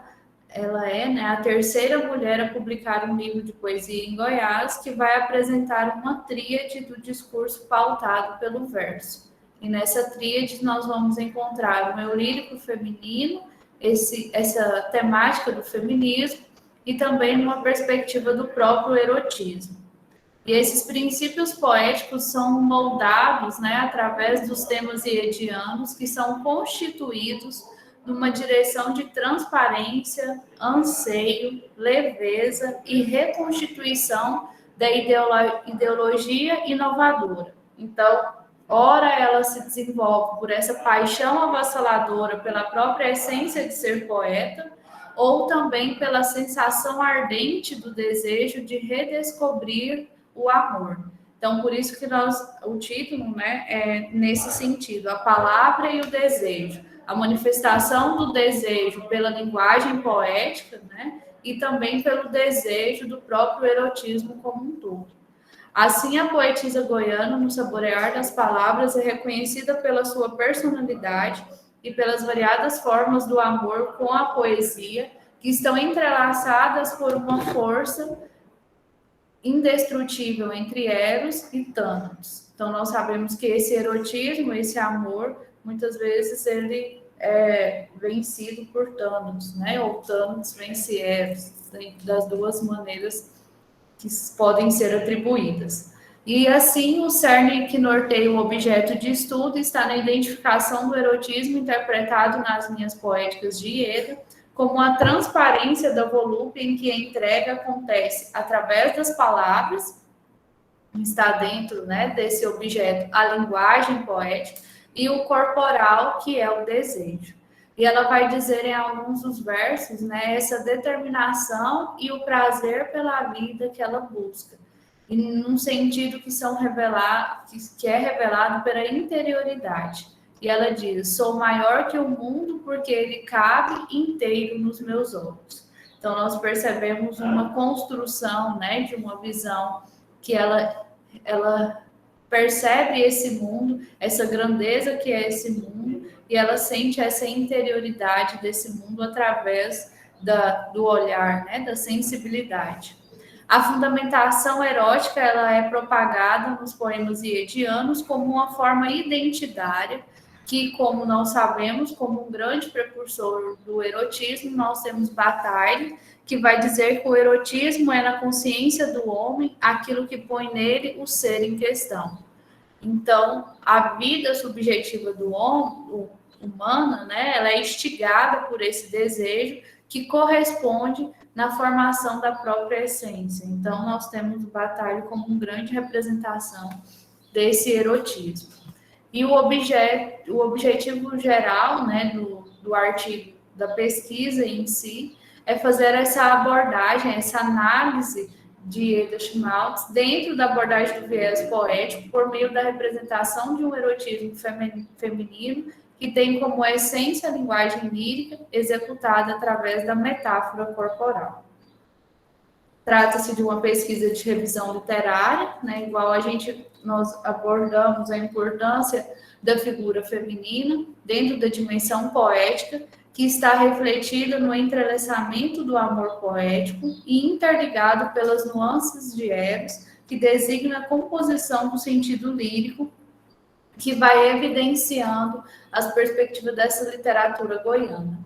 né, a terceira mulher a publicar um livro de poesia em Goiás, que vai apresentar uma tríade do discurso pautado pelo verso. E nessa tríade nós vamos encontrar o eu lírico feminino, essa temática do feminismo, e também numa perspectiva do próprio erotismo. E esses princípios poéticos são moldados, né, através dos temas iedianos, que são constituídos numa direção de transparência, anseio, leveza e reconstituição da ideologia inovadora. Então, ora ela se desenvolve por essa paixão avassaladora pela própria essência de ser poeta, ou também pela sensação ardente do desejo de redescobrir o amor. Então, por isso que o título, né, é nesse sentido, a palavra e o desejo, a manifestação do desejo pela linguagem poética, né, e também pelo desejo do próprio erotismo como um todo. Assim, a poetisa goiana, no saborear das palavras, é reconhecida pela sua personalidade e pelas variadas formas do amor com a poesia, que estão entrelaçadas por uma força indestrutível entre Eros e Thânatos. Então, nós sabemos que esse erotismo, esse amor, muitas vezes ele é vencido por Thânatos, né? Ou Thânatos vence Eros, das duas maneiras que podem ser atribuídas. E assim, o cerne que norteia o objeto de estudo está na identificação do erotismo interpretado nas linhas poéticas de Ieda, como a transparência da volúpia em que a entrega acontece através das palavras, está dentro, né, desse objeto a linguagem poética, e o corporal, que é o desejo. E ela vai dizer em alguns dos versos, né, essa determinação e o prazer pela vida que ela busca, e num sentido que que é revelado pela interioridade. E ela diz: sou maior que o mundo porque ele cabe inteiro nos meus olhos. Então, nós percebemos uma construção, né, de uma visão que ela percebe esse mundo, essa grandeza que é esse mundo, e ela sente essa interioridade desse mundo através do olhar, né, da sensibilidade. A fundamentação erótica ela é propagada nos poemas iedianos como uma forma identitária, que, como nós sabemos, como um grande precursor do erotismo, nós temos Bataille, que vai dizer que o erotismo é na consciência do homem aquilo que põe nele o ser em questão. Então, a vida subjetiva do homem, humana, né, ela é instigada por esse desejo que corresponde na formação da própria essência. Então, nós temos o Bataille como uma grande representação desse erotismo. E o objetivo geral, né, do artigo, da pesquisa em si, é fazer essa abordagem, essa análise de Ieda Schmaltz dentro da abordagem do viés poético por meio da representação de um erotismo feminino que tem como essência a linguagem lírica executada através da metáfora corporal. Trata-se de uma pesquisa de revisão literária, né, igual nós abordamos a importância da figura feminina dentro da dimensão poética, que está refletida no entrelaçamento do amor poético e interligado pelas nuances de Eros, que designa a composição do sentido lírico, que vai evidenciando as perspectivas dessa literatura goiana.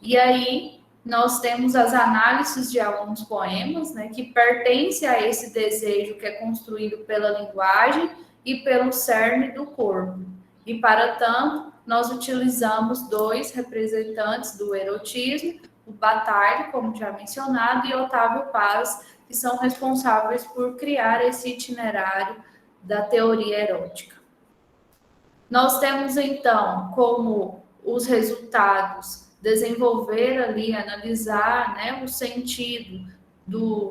E aí, nós temos as análises de alguns poemas, né, que pertencem a esse desejo que é construído pela linguagem e pelo cerne do corpo. E, para tanto, nós utilizamos dois representantes do erotismo, o Bataille, como já mencionado, e Otávio Paz, que são responsáveis por criar esse itinerário da teoria erótica. Nós temos, então, como os resultados desenvolver ali, analisar, né, o sentido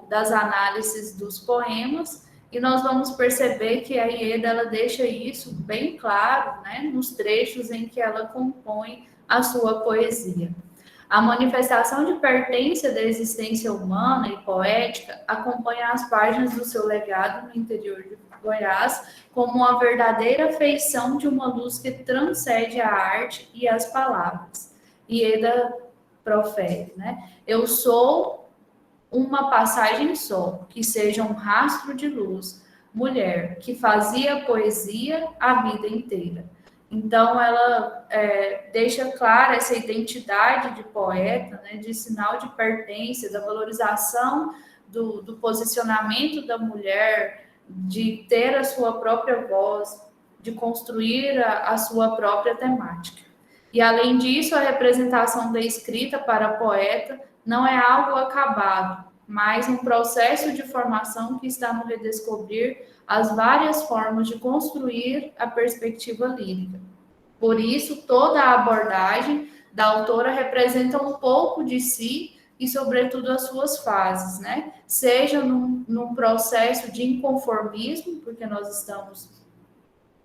das análises dos poemas, e nós vamos perceber que a Ieda ela deixa isso bem claro, né, nos trechos em que ela compõe a sua poesia. A manifestação de pertença da existência humana e poética acompanha as páginas do seu legado no interior de Goiás como uma verdadeira feição de uma luz que transcende a arte e as palavras. Ieda profere, né? Eu sou uma passagem só, que seja um rastro de luz, mulher, que fazia poesia a vida inteira. Então, ela deixa clara essa identidade de poeta, né, de sinal de pertença, da valorização do posicionamento da mulher, de ter a sua própria voz, de construir a sua própria temática. E, além disso, a representação da escrita para poeta não é algo acabado, mas um processo de formação que está no redescobrir as várias formas de construir a perspectiva lírica. Por isso, toda a abordagem da autora representa um pouco de si e, sobretudo, as suas fases, né? Seja num processo de inconformismo, porque nós estamos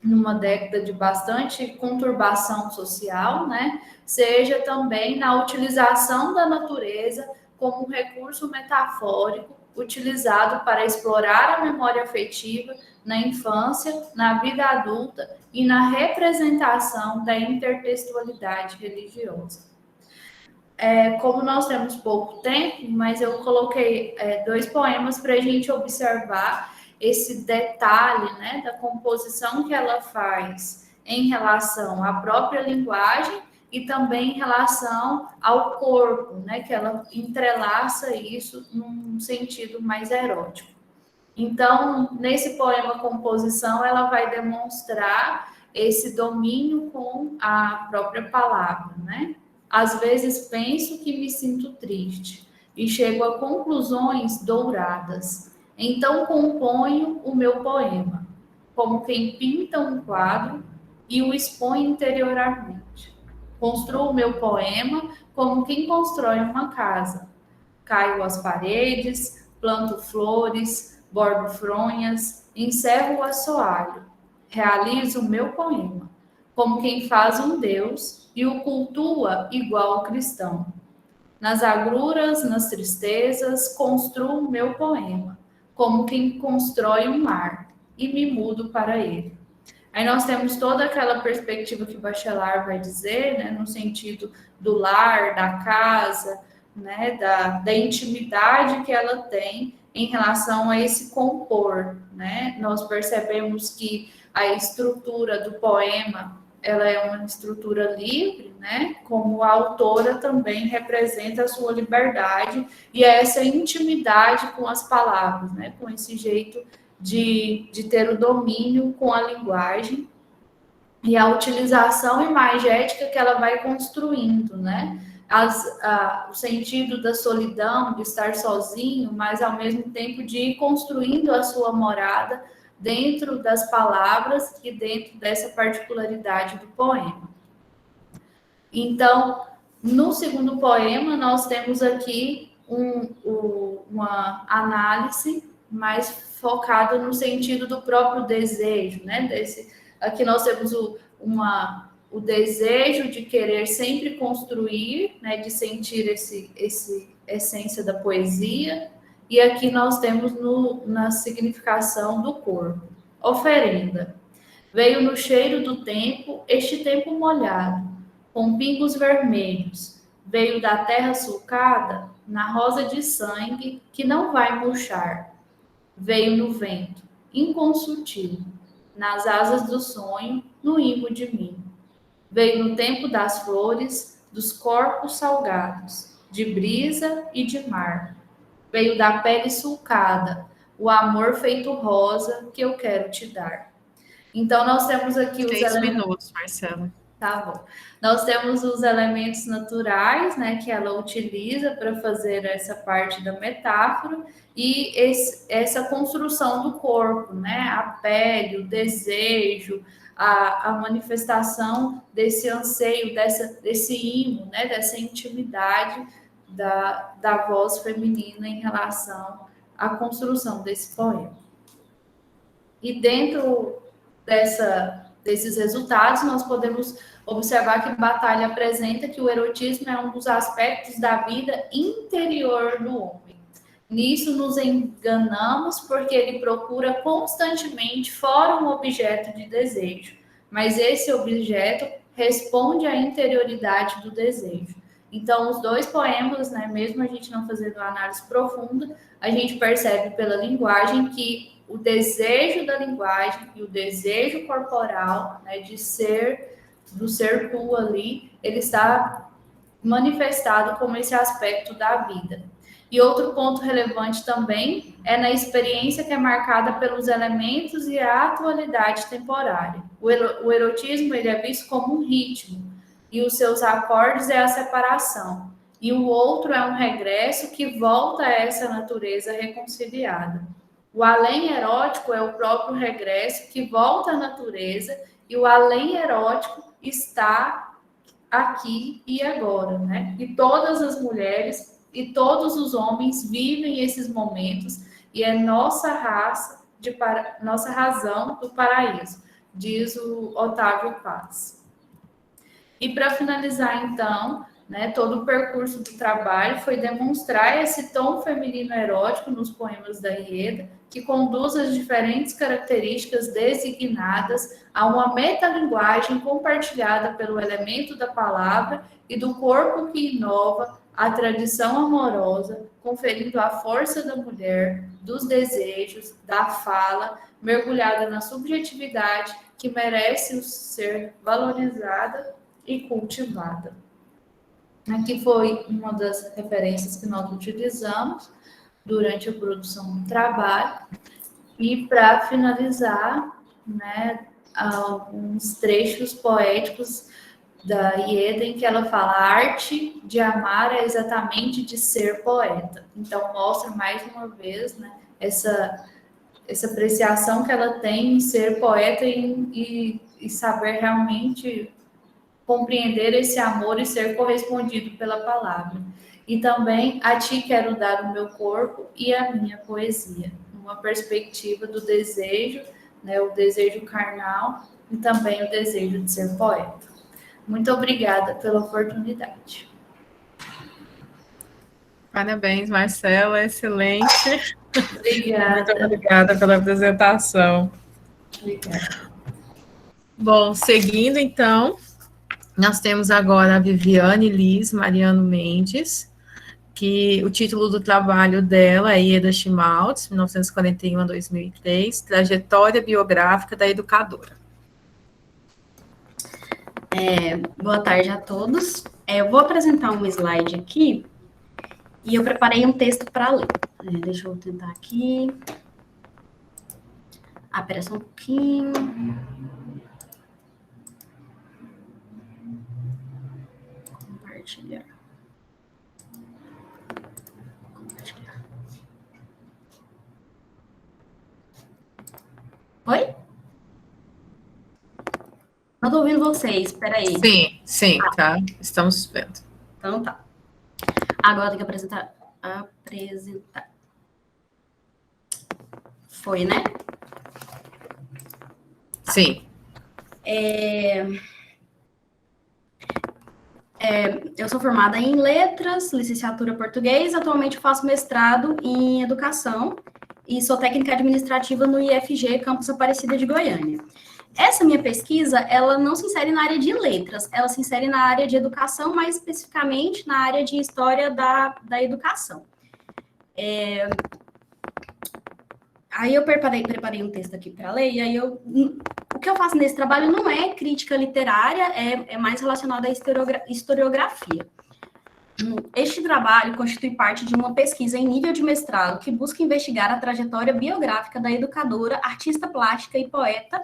numa década de bastante conturbação social, né? Seja também na utilização da natureza como um recurso metafórico utilizado para explorar a memória afetiva na infância, na vida adulta e na representação da intertextualidade religiosa. Como nós temos pouco tempo, mas eu coloquei 2 poemas para a gente observar esse detalhe, né, da composição que ela faz em relação à própria linguagem e também em relação ao corpo, né, que ela entrelaça isso num sentido mais erótico. Então, nesse poema Composição, ela vai demonstrar esse domínio com a própria palavra, né? Às vezes penso que me sinto triste e chego a conclusões douradas. Então componho o meu poema, como quem pinta um quadro e o expõe interiormente. Construo o meu poema como quem constrói uma casa. Caio as paredes, planto flores, bordo fronhas, encerro o assoalho. Realizo o meu poema, como quem faz um Deus e o cultua igual ao cristão. Nas agruras, nas tristezas, construo o meu poema, como quem constrói um mar, e me mudo para ele. Aí nós temos toda aquela perspectiva que o Bachelard vai dizer, né, no sentido do lar, da casa, né, da intimidade que ela tem em relação a esse compor, né? Nós percebemos que a estrutura do poema, ela é uma estrutura livre, né? Como a autora também representa a sua liberdade e essa intimidade com as palavras, né? Com esse jeito de ter o domínio com a linguagem e a utilização imagética que ela vai construindo, né? O sentido da solidão, de estar sozinho, mas ao mesmo tempo de ir construindo a sua morada dentro das palavras e dentro dessa particularidade do poema. Então, no segundo poema, nós temos aqui uma análise mais focada no sentido do próprio desejo, né? Aqui nós temos o desejo de querer sempre construir, né? De sentir esse essência da poesia. E aqui nós temos na significação do corpo. Oferenda. Veio no cheiro do tempo, este tempo molhado, com pingos vermelhos. Veio da terra sulcada, na rosa de sangue, que não vai murchar. Veio no vento, inconsultivo, nas asas do sonho, no imo de mim. Veio no tempo das flores, dos corpos salgados, de brisa e de mar. Veio da pele sulcada, o amor feito rosa que eu quero te dar. Então, nós temos aqui os 6 minutos, Marcela. Tá bom. Nós temos os elementos naturais, né, que ela utiliza para fazer essa parte da metáfora e essa construção do corpo, né, a pele, o desejo, a manifestação desse anseio, desse imo, né, dessa intimidade da voz feminina em relação à construção desse poema. E dentro desses resultados, nós podemos observar que Batalha apresenta que o erotismo é um dos aspectos da vida interior do homem. Nisso nos enganamos porque ele procura constantemente fora um objeto de desejo, mas esse objeto responde à interioridade do desejo. Então, os 2 poemas, né, mesmo a gente não fazendo uma análise profunda, a gente percebe pela linguagem que o desejo da linguagem e o desejo corporal, né, do ser tu ali, ele está manifestado como esse aspecto da vida. E outro ponto relevante também é na experiência que é marcada pelos elementos e a atualidade temporária. O erotismo ele é visto como um ritmo, e os seus acordes é a separação. E o outro é um regresso que volta a essa natureza reconciliada. O além erótico é o próprio regresso que volta à natureza, e o além erótico está aqui e agora, né? E todas as mulheres e todos os homens vivem esses momentos, e é nossa razão do paraíso, diz o Otávio Paz. E para finalizar, então, né, todo o percurso do trabalho foi demonstrar esse tom feminino erótico nos poemas da Ieda, que conduz as diferentes características designadas a uma metalinguagem compartilhada pelo elemento da palavra e do corpo que inova a tradição amorosa, conferindo a força da mulher, dos desejos, da fala, mergulhada na subjetividade que merece ser valorizada e cultivada. Aqui foi uma das referências que nós utilizamos durante a produção do trabalho. E para finalizar, né, alguns trechos poéticos da Ieda em que ela fala: a arte de amar é exatamente de ser poeta. Então mostra mais uma vez, né, essa apreciação que ela tem em ser poeta e saber realmente compreender esse amor e ser correspondido pela palavra. E também a ti quero dar o meu corpo e a minha poesia, uma perspectiva do desejo, né, o desejo carnal e também o desejo de ser poeta. Muito obrigada pela oportunidade. Parabéns, Marcela, excelente. Obrigada. Muito obrigada pela apresentação. Obrigada. Bom, seguindo então, nós temos agora a Viviane Liz Mariano Mendes, que o título do trabalho dela é Ieda Schmaltz, 1941 a 2003, Trajetória Biográfica da Educadora. Boa tarde a todos. Eu vou apresentar um slide aqui e eu preparei um texto para ler. Deixa eu tentar aqui. Espera só um pouquinho. Compartilhar. Oi? Não estou ouvindo vocês, espera aí. Sim, tá. Estamos vendo. Então tá. Agora tem que apresentar. Foi, né? Sim. Eu sou formada em letras, licenciatura em português, atualmente faço mestrado em educação e sou técnica administrativa no IFG, Campus Aparecida de Goiânia. Essa minha pesquisa, ela não se insere na área de letras, ela se insere na área de educação, mais especificamente na área de história da educação. Aí eu preparei um texto aqui para ler, e aí o que eu faço nesse trabalho não é crítica literária, é mais relacionado à historiografia. Este trabalho constitui parte de uma pesquisa em nível de mestrado que busca investigar a trajetória biográfica da educadora, artista plástica e poeta,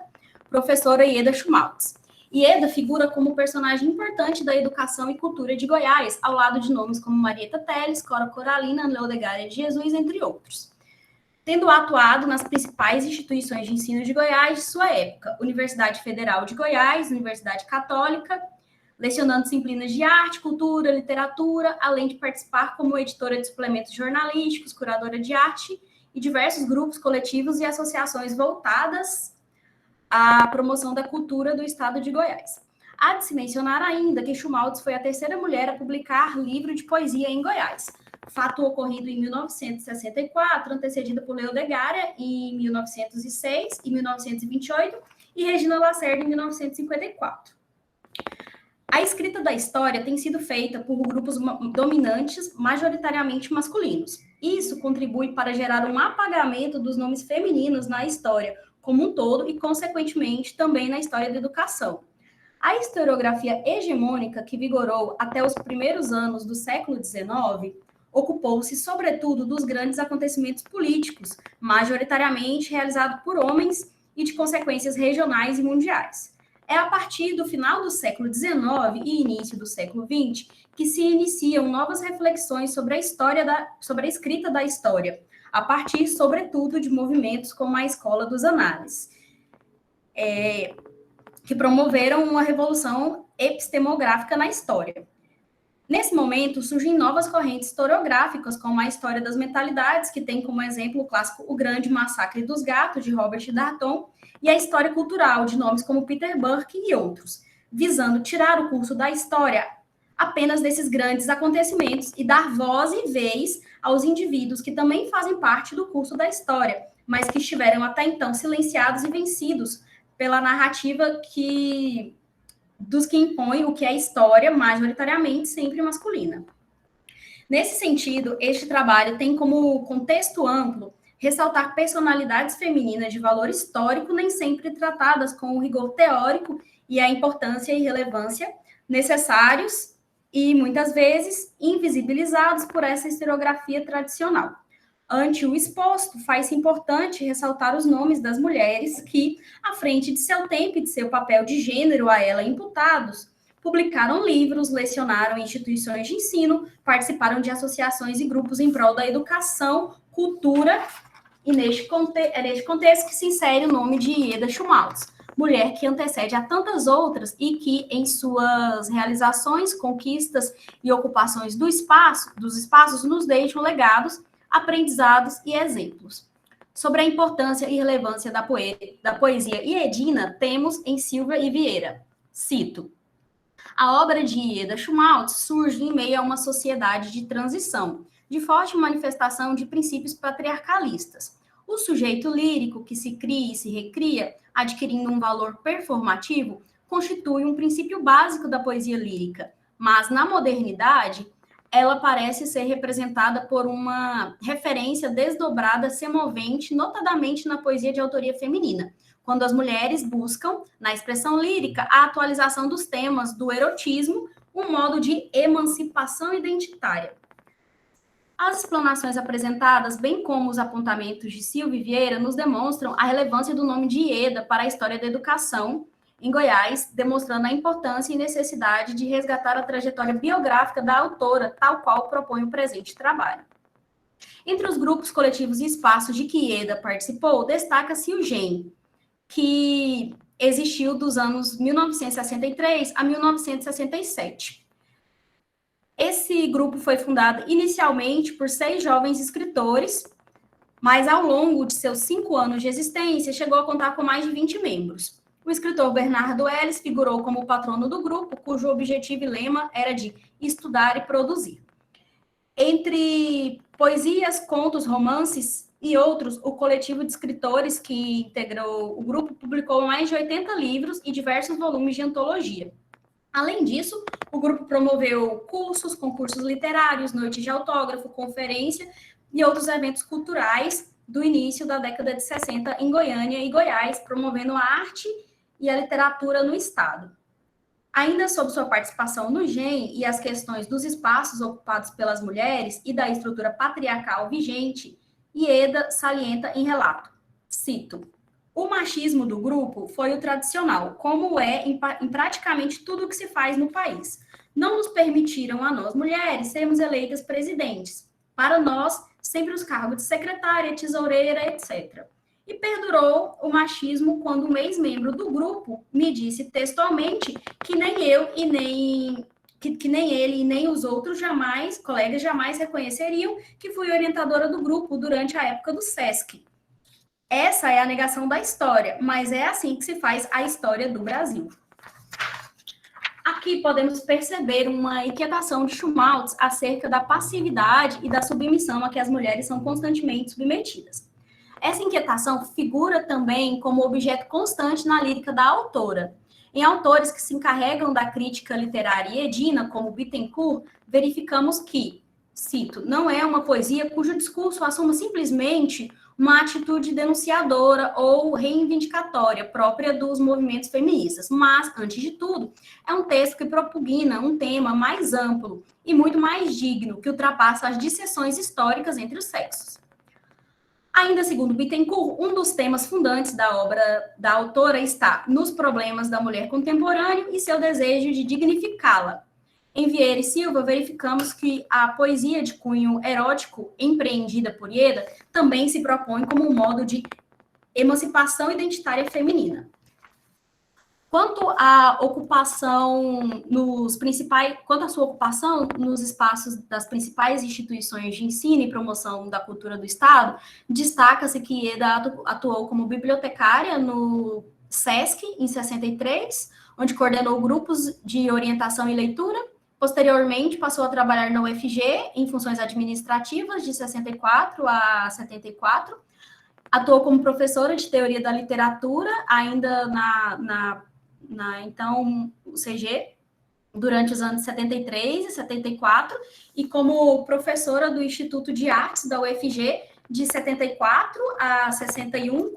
professora Ieda Schmaltz. Ieda figura como personagem importante da educação e cultura de Goiás, ao lado de nomes como Marieta Teles, Cora Coralina, Leodegária de Jesus, entre outros. Tendo atuado nas principais instituições de ensino de Goiás de sua época, Universidade Federal de Goiás, Universidade Católica, lecionando disciplinas de arte, cultura, literatura, além de participar como editora de suplementos jornalísticos, curadora de arte e diversos grupos, coletivos e associações voltadas à promoção da cultura do estado de Goiás. Há de se mencionar ainda que Schmaltz foi a terceira mulher a publicar livro de poesia em Goiás, fato ocorrido em 1964, antecedida por Leodegária em 1906 e 1928 e Regina Lacerda em 1954. A escrita da história tem sido feita por grupos dominantes, majoritariamente masculinos. Isso contribui para gerar um apagamento dos nomes femininos na história como um todo e, consequentemente, também na história da educação. A historiografia hegemônica que vigorou até os primeiros anos do século XIX ocupou-se, sobretudo, dos grandes acontecimentos políticos, majoritariamente realizados por homens e de consequências regionais e mundiais. É a partir do final do século XIX e início do século XX que se iniciam novas reflexões sobre a escrita da história, a partir, sobretudo, de movimentos como a Escola dos Análises, que promoveram uma revolução epistemográfica na história. Nesse momento, surgem novas correntes historiográficas, como a história das mentalidades, que tem como exemplo o clássico O Grande Massacre dos Gatos, de Robert Darnton, e a história cultural, de nomes como Peter Burke e outros, visando tirar o curso da história apenas desses grandes acontecimentos e dar voz e vez aos indivíduos que também fazem parte do curso da história, mas que estiveram até então silenciados e vencidos pela narrativa dos que impõem o que é história, majoritariamente sempre masculina. Nesse sentido, este trabalho tem como contexto amplo ressaltar personalidades femininas de valor histórico nem sempre tratadas com o rigor teórico e a importância e relevância necessários e, muitas vezes, invisibilizados por essa historiografia tradicional. Ante o exposto, faz-se importante ressaltar os nomes das mulheres que, à frente de seu tempo e de seu papel de gênero a ela imputados, publicaram livros, lecionaram em instituições de ensino, participaram de associações e grupos em prol da educação, cultura, e neste contexto que se insere o nome de Ieda Schmaltz, mulher que antecede a tantas outras e que, em suas realizações, conquistas e ocupações dos espaços, nos deixam legados, aprendizados e exemplos. Sobre a importância e relevância da poesia iedina, temos em Silva e Vieira. Cito: a obra de Ieda Schmaltz surge em meio a uma sociedade de transição, de forte manifestação de princípios patriarcalistas. O sujeito lírico que se cria e se recria, adquirindo um valor performativo, constitui um princípio básico da poesia lírica, mas na modernidade ela parece ser representada por uma referência desdobrada, semovente, notadamente na poesia de autoria feminina, quando as mulheres buscam, na expressão lírica, a atualização dos temas do erotismo, um modo de emancipação identitária. As explanações apresentadas, bem como os apontamentos de Silva e Vieira, nos demonstram a relevância do nome de Ieda para a história da educação em Goiás, demonstrando a importância e necessidade de resgatar a trajetória biográfica da autora, tal qual propõe o presente trabalho. Entre os grupos, coletivos e espaços de que Ieda participou, destaca-se o GEM, que existiu dos anos 1963 a 1967. Esse grupo foi fundado inicialmente por 6 jovens escritores, mas ao longo de seus 5 anos de existência, chegou a contar com mais de 20 membros. O escritor Bernardo Ellis figurou como patrono do grupo, cujo objetivo e lema era de estudar e produzir. Entre poesias, contos, romances e outros, o coletivo de escritores que integrou o grupo publicou mais de 80 livros e diversos volumes de antologia. Além disso, o grupo promoveu cursos, concursos literários, noites de autógrafo, conferência e outros eventos culturais do início da década de 60 em Goiânia e Goiás, promovendo a arte e a literatura no estado. Ainda sobre sua participação no GEM e as questões dos espaços ocupados pelas mulheres e da estrutura patriarcal vigente, Ieda salienta em relato, cito: o machismo do grupo foi o tradicional, como é em praticamente tudo o que se faz no país. Não nos permitiram a nós, mulheres, sermos eleitas presidentes. Para nós, sempre os cargos de secretária, tesoureira, etc. E perdurou o machismo quando um ex-membro do grupo me disse textualmente que nem eu e nem ele e nem os outros colegas jamais reconheceriam que fui orientadora do grupo durante a época do SESC. Essa é a negação da história, mas é assim que se faz a história do Brasil. Aqui podemos perceber uma inquietação de Schmaltz acerca da passividade e da submissão a que as mulheres são constantemente submetidas. Essa inquietação figura também como objeto constante na lírica da autora. Em autores que se encarregam da crítica literária iedina, como Bittencourt, verificamos que, cito, não é uma poesia cujo discurso assuma simplesmente uma atitude denunciadora ou reivindicatória própria dos movimentos feministas, mas, antes de tudo, é um texto que propugna um tema mais amplo e muito mais digno, que ultrapassa as disseções históricas entre os sexos. Ainda segundo Bittencourt, um dos temas fundantes da obra da autora está nos problemas da mulher contemporânea e seu desejo de dignificá-la. Em Vieira e Silva, verificamos que a poesia de cunho erótico empreendida por Ieda também se propõe como um modo de emancipação identitária feminina. Quanto à ocupação quanto à sua ocupação nos espaços das principais instituições de ensino e promoção da cultura do Estado, destaca-se que Ieda atuou como bibliotecária no SESC, em 63, onde coordenou grupos de orientação e leitura. Posteriormente, passou a trabalhar na UFG, em funções administrativas, de 64 a 74. Atuou como professora de teoria da literatura, ainda então, UCG, durante os anos 73 e 74, e como professora do Instituto de Artes da UFG, de 74 a 61,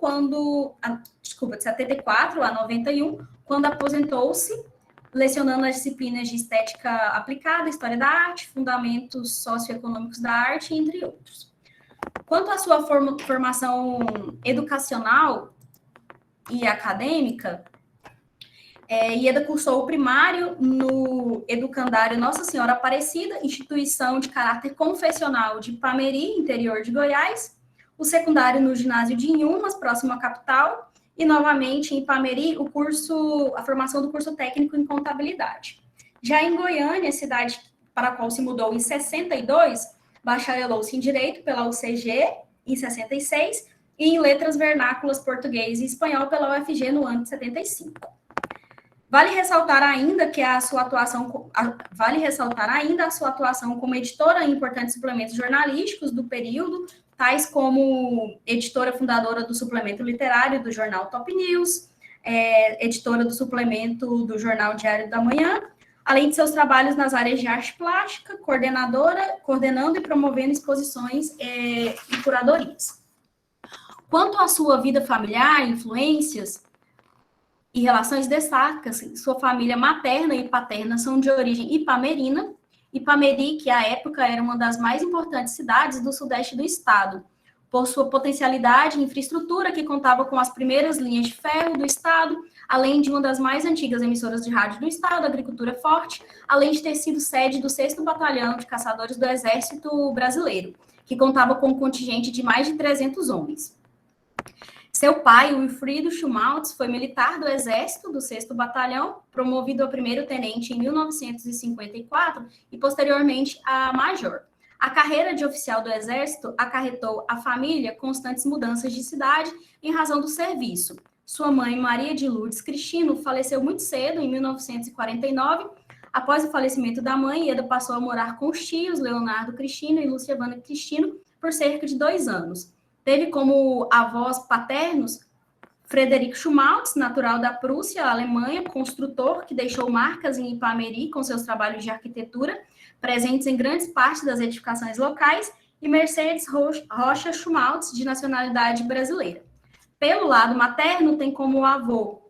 de 74 a 91, quando aposentou-se, lecionando as disciplinas de estética aplicada, história da arte, fundamentos socioeconômicos da arte, entre outros. Quanto à sua formação educacional e acadêmica, Ieda cursou o primário no Educandário Nossa Senhora Aparecida, instituição de caráter confessional de Ipameri, interior de Goiás, o secundário no ginásio de Inhumas, próximo à capital, e novamente em Ipameri, a formação do curso técnico em contabilidade. Já em Goiânia, cidade para a qual se mudou em 62, bacharelou-se em Direito pela UCG em 66 e em Letras Vernáculas Português e Espanhol pela UFG no ano de 75. Vale ressaltar ainda a sua atuação como editora em importantes suplementos jornalísticos do período, tais como editora fundadora do suplemento literário do jornal Top News, editora do suplemento do jornal Diário da Manhã, além de seus trabalhos nas áreas de arte plástica, coordenando e promovendo exposições e curadorias. Quanto à sua vida familiar, influências e relações, destaca-se sua família materna e paterna são de origem ipamerina. Ipameri, que à época era uma das mais importantes cidades do sudeste do estado, por sua potencialidade e infraestrutura, que contava com as primeiras linhas de ferro do estado, além de uma das mais antigas emissoras de rádio do estado, agricultura forte, além de ter sido sede do 6º Batalhão de Caçadores do Exército Brasileiro, que contava com um contingente de mais de 300 homens. Seu pai, Wilfrido Schmaltz, foi militar do Exército do 6º Batalhão, promovido a primeiro-tenente em 1954 e, posteriormente, a major. A carreira de oficial do Exército acarretou à família constantes mudanças de cidade em razão do serviço. Sua mãe, Maria de Lourdes Cristino, faleceu muito cedo, em 1949. Após o falecimento da mãe, Ieda passou a morar com os tios, Leonardo Cristino e Luciana Cristino, por cerca de 2 anos. Teve como avós paternos Frederico Schmaltz, natural da Prússia, Alemanha, construtor que deixou marcas em Ipameri com seus trabalhos de arquitetura, presentes em grandes partes das edificações locais, e Mercedes Rocha Schmaltz, de nacionalidade brasileira. Pelo lado materno, tem como avó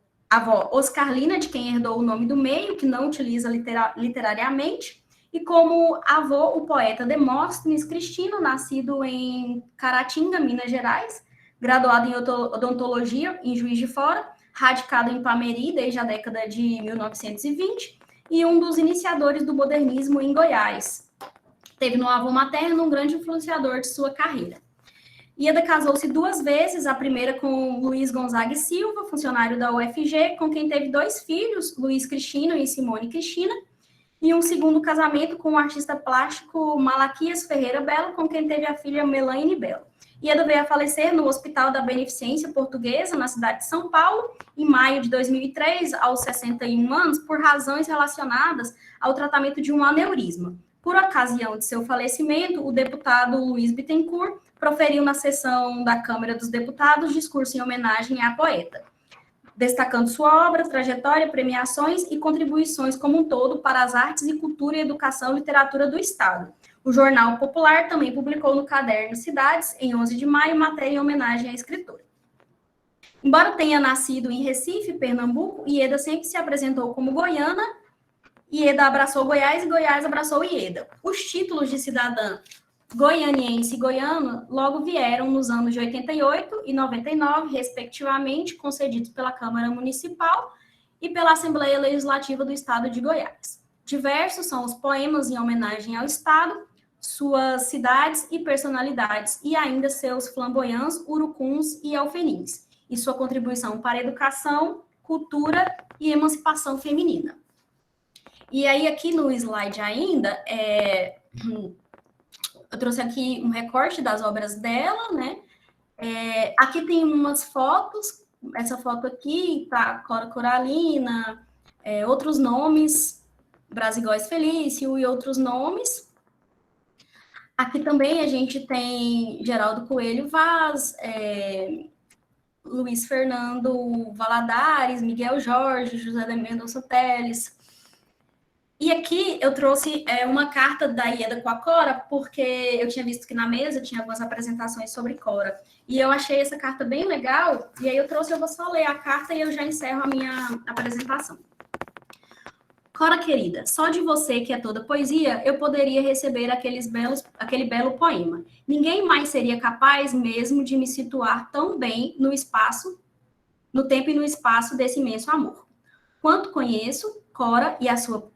Oscarlina, de quem herdou o nome do meio, que não utiliza literariamente, e como avô, o poeta Demóstenes Cristino, nascido em Caratinga, Minas Gerais, graduado em odontologia em Juiz de Fora, radicado em Ipameri desde a década de 1920, e um dos iniciadores do modernismo em Goiás. Teve no avô materno um grande influenciador de sua carreira. Ieda casou-se 2 vezes, a primeira com Luiz Gonzaga e Silva, funcionário da UFG, com quem teve 2 filhos, Luiz Cristino e Simone Cristina, e um segundo casamento com o artista plástico Malaquias Ferreira Belo, com quem teve a filha Melaine Belo. Ieda veio a falecer no Hospital da Beneficência Portuguesa, na cidade de São Paulo, em maio de 2003, aos 61 anos, por razões relacionadas ao tratamento de um aneurisma. Por ocasião de seu falecimento, o deputado Luiz Bittencourt proferiu na sessão da Câmara dos Deputados discurso em homenagem à poeta, destacando sua obra, trajetória, premiações e contribuições como um todo para as artes e cultura e educação e literatura do Estado. O Jornal Popular também publicou no caderno Cidades, em 11 de maio, matéria em homenagem à escritora. Embora tenha nascido em Recife, Pernambuco, Ieda sempre se apresentou como goiana. Ieda abraçou Goiás e Goiás abraçou Ieda. Os títulos de cidadã goianiense e goiana logo vieram nos anos de 88 e 99, respectivamente, concedidos pela Câmara Municipal e pela Assembleia Legislativa do Estado de Goiás. Diversos são os poemas em homenagem ao Estado, suas cidades e personalidades, e ainda seus flamboyantes urucuns e alfenins, e sua contribuição para a educação, cultura e emancipação feminina. E aí, aqui no slide ainda, eu trouxe aqui um recorte das obras dela, né? Aqui tem umas fotos, essa foto aqui, tá, Cora Coralina, outros nomes, Brasigóis Felício e outros nomes. Aqui também a gente tem Geraldo Coelho Vaz, Luiz Fernando Valadares, Miguel Jorge, José de Mendonça Teles. E aqui eu trouxe uma carta da Ieda com a Cora, porque eu tinha visto que na mesa tinha algumas apresentações sobre Cora. E eu achei essa carta bem legal, e aí eu vou só ler a carta e eu já encerro a minha apresentação. Cora querida, só de você, que é toda poesia, eu poderia receber aquele belo poema. Ninguém mais seria capaz mesmo de me situar tão bem no tempo e no espaço desse imenso amor. Quanto conheço, Cora e a sua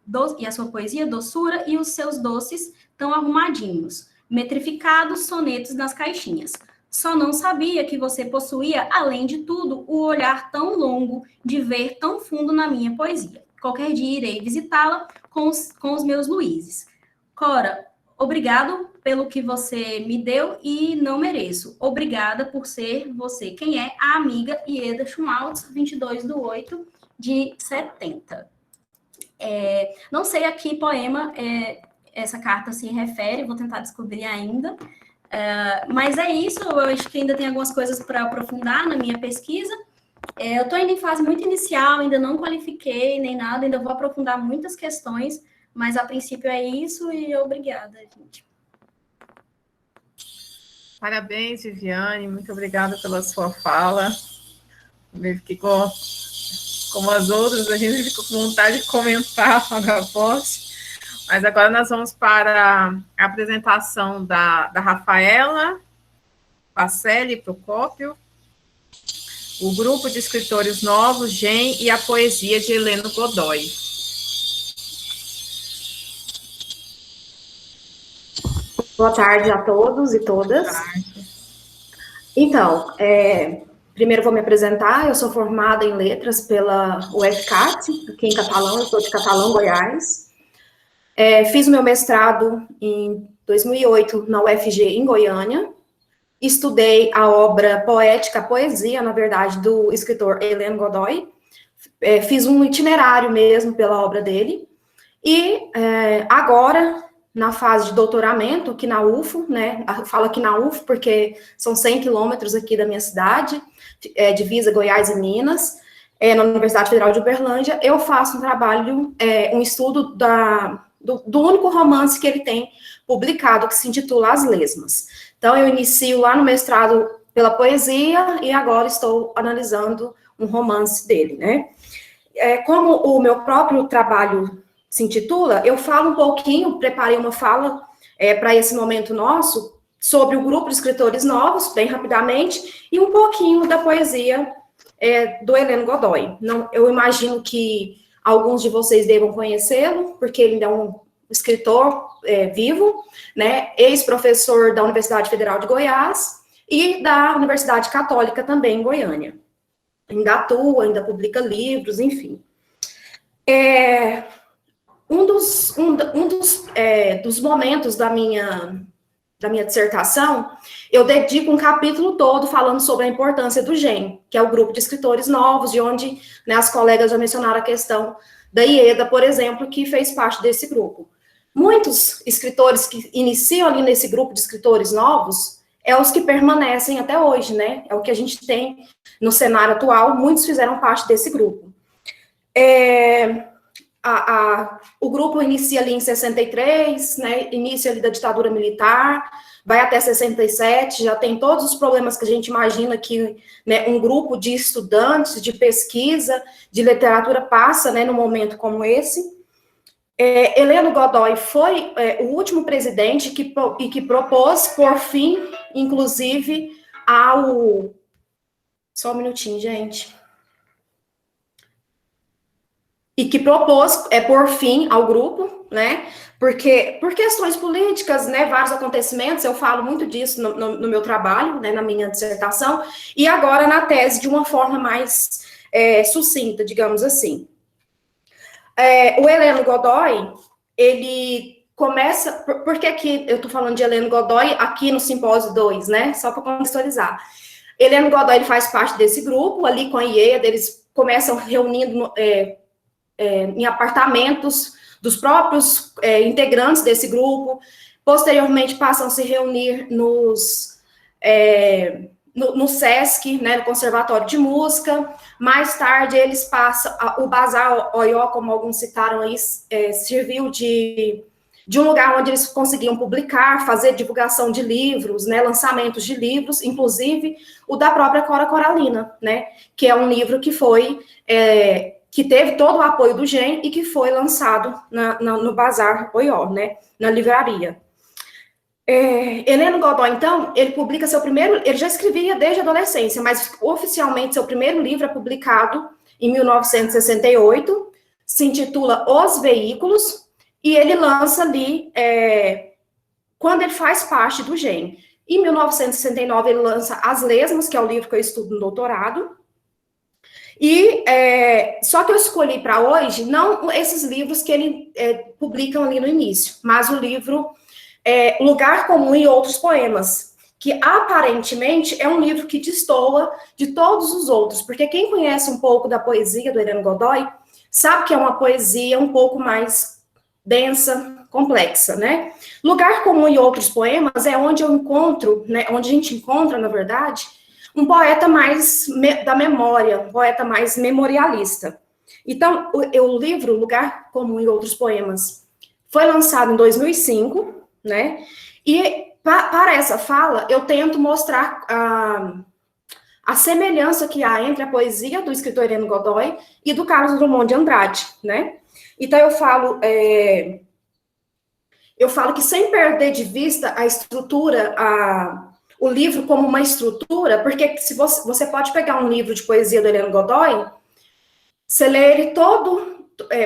poesia, doçura e os seus doces tão arrumadinhos, metrificados sonetos nas caixinhas. Só não sabia que você possuía, além de tudo, o olhar tão longo de ver tão fundo na minha poesia. Qualquer dia irei visitá-la com os meus Luizes. Cora, obrigado pelo que você me deu e não mereço. Obrigada por ser você quem é a amiga Ieda Schmaltz, 22/8/70. Não sei a que poema essa carta se refere, vou tentar descobrir ainda. Mas é isso, eu acho que ainda tem algumas coisas para aprofundar na minha pesquisa. Eu estou ainda em fase muito inicial, ainda não qualifiquei nem nada, ainda vou aprofundar muitas questões, mas a princípio é isso e obrigada, gente. Parabéns, Viviane, muito obrigada pela sua fala. Ficou como as outras, a gente ficou com vontade de comentar a voz. Mas agora nós vamos para a apresentação da Rafaela Pacelli Procópio, o grupo de escritores novos, GEM e a poesia de Heleno Godoy. Boa tarde a todos e todas. Então, primeiro vou me apresentar, eu sou formada em letras pela UFCAT, aqui em Catalão, eu sou de Catalão, Goiás. Fiz o meu mestrado em 2008 na UFG, em Goiânia. Estudei a obra poética, a poesia, na verdade, do escritor Heleno Godoy. Fiz um itinerário mesmo pela obra dele. E agora, na fase de doutoramento, aqui na UFO, né? Eu falo aqui na UFO porque são 100 quilômetros aqui da minha cidade, divisa Goiás e Minas, na Universidade Federal de Uberlândia. Eu faço um trabalho, um estudo do único romance que ele tem publicado, que se intitula As Lesmas. Então, eu inicio lá no mestrado pela poesia e agora estou analisando um romance dele, né? Como o meu próprio trabalho se intitula, eu falo um pouquinho, preparei uma fala para esse momento nosso, sobre o grupo de escritores novos, bem rapidamente, e um pouquinho da poesia do Heleno Godoy. Eu imagino que alguns de vocês devam conhecê-lo, porque ele é um escritor vivo, né, ex-professor da Universidade Federal de Goiás e da Universidade Católica também em Goiânia. Ainda atua, ainda publica livros, enfim. Um dos momentos da minha dissertação, eu dedico um capítulo todo falando sobre a importância do GEM, que é o grupo de escritores novos, de onde, né, as colegas já mencionaram a questão da Ieda, por exemplo, que fez parte desse grupo. Muitos escritores que iniciam ali nesse grupo de escritores novos, os que permanecem até hoje, né? É o que a gente tem no cenário atual, muitos fizeram parte desse grupo. O grupo inicia ali em 63, né? Início ali da ditadura militar, vai até 67, já tem todos os problemas que a gente imagina que, né, um grupo de estudantes, de pesquisa, de literatura passa, né, num momento como esse. Heleno Godoy foi o último presidente que propôs, por fim, inclusive, Só um minutinho, gente. E que propôs, por fim, ao grupo, né? Porque, por questões políticas, né, vários acontecimentos, eu falo muito disso no meu trabalho, né, na minha dissertação, e agora na tese de uma forma mais sucinta, digamos assim. O Heleno Godoy, ele começa... Por que aqui eu estou falando de Heleno Godoy aqui no Simpósio 2, né? Só para contextualizar. Heleno Godoy, ele faz parte desse grupo, ali com a IED, eles começam reunindo em apartamentos dos próprios integrantes desse grupo, posteriormente passam a se reunir no SESC, né, no Conservatório de Música. Mais tarde, eles passam... O Bazar Oió, como alguns citaram aí, serviu de um lugar onde eles conseguiam publicar, fazer divulgação de livros, né, lançamentos de livros, inclusive o da própria Cora Coralina, né, que é um livro que foi... que teve todo o apoio do GEM e que foi lançado no Bazar Oió, né, na livraria. Heleno Godoy, então, ele publica seu primeiro... Ele já escrevia desde a adolescência, mas oficialmente seu primeiro livro é publicado em 1968, se intitula Os Veículos, e ele lança ali, quando ele faz parte do GEM. Em 1969, ele lança As Lesmas, que é o livro que eu estudo no doutorado. Só que eu escolhi para hoje, não esses livros que ele publicam ali no início, mas o livro Lugar Comum e Outros Poemas, que aparentemente é um livro que destoa de todos os outros, porque quem conhece um pouco da poesia do Heleno Godoy sabe que é uma poesia um pouco mais densa, complexa, né? Lugar Comum e Outros Poemas é onde eu encontro, né, onde a gente encontra, na verdade, um poeta mais da memória, um poeta mais memorialista. Então, o livro Lugar Comum e Outros Poemas foi lançado em 2005, né? E para essa fala, eu tento mostrar a semelhança que há entre a poesia do escritor Heleno Godoy e do Carlos Drummond de Andrade, né? Então, eu falo que sem perder de vista a estrutura, o livro como uma estrutura, porque se você pode pegar um livro de poesia do Heleno Godoy, você lê ele todo,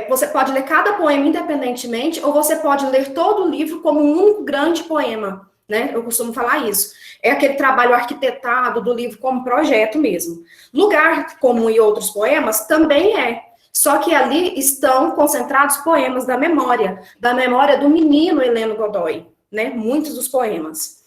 você pode ler cada poema independentemente, ou você pode ler todo o livro como um único grande poema, né? Eu costumo falar isso. É aquele trabalho arquitetado do livro como projeto mesmo. Lugar Comum e Outros Poemas também é. Só que ali estão concentrados poemas da memória do menino Heleno Godoy, né? Muitos dos poemas.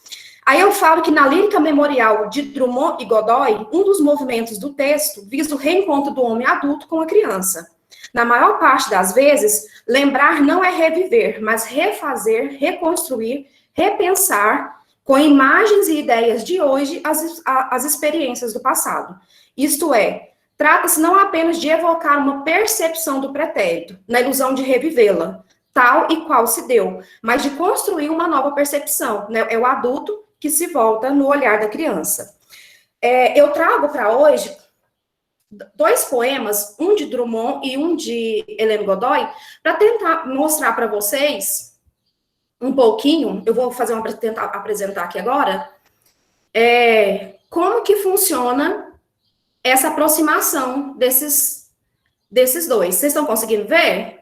Aí eu falo que na lírica memorial de Drummond e Godoy, um dos movimentos do texto visa o reencontro do homem adulto com a criança. Na maior parte das vezes, lembrar não é reviver, mas refazer, reconstruir, repensar, com imagens e ideias de hoje, as experiências do passado. Isto é, trata-se não apenas de evocar uma percepção do pretérito, na ilusão de revivê-la, tal e qual se deu, mas de construir uma nova percepção, né? É o adulto que se volta no olhar da criança. Eu trago para hoje 2 poemas, um de Drummond e um de Heleno Godoy, para tentar mostrar para vocês um pouquinho, eu vou tentar apresentar aqui agora, como que funciona essa aproximação desses 2. Vocês estão conseguindo ver?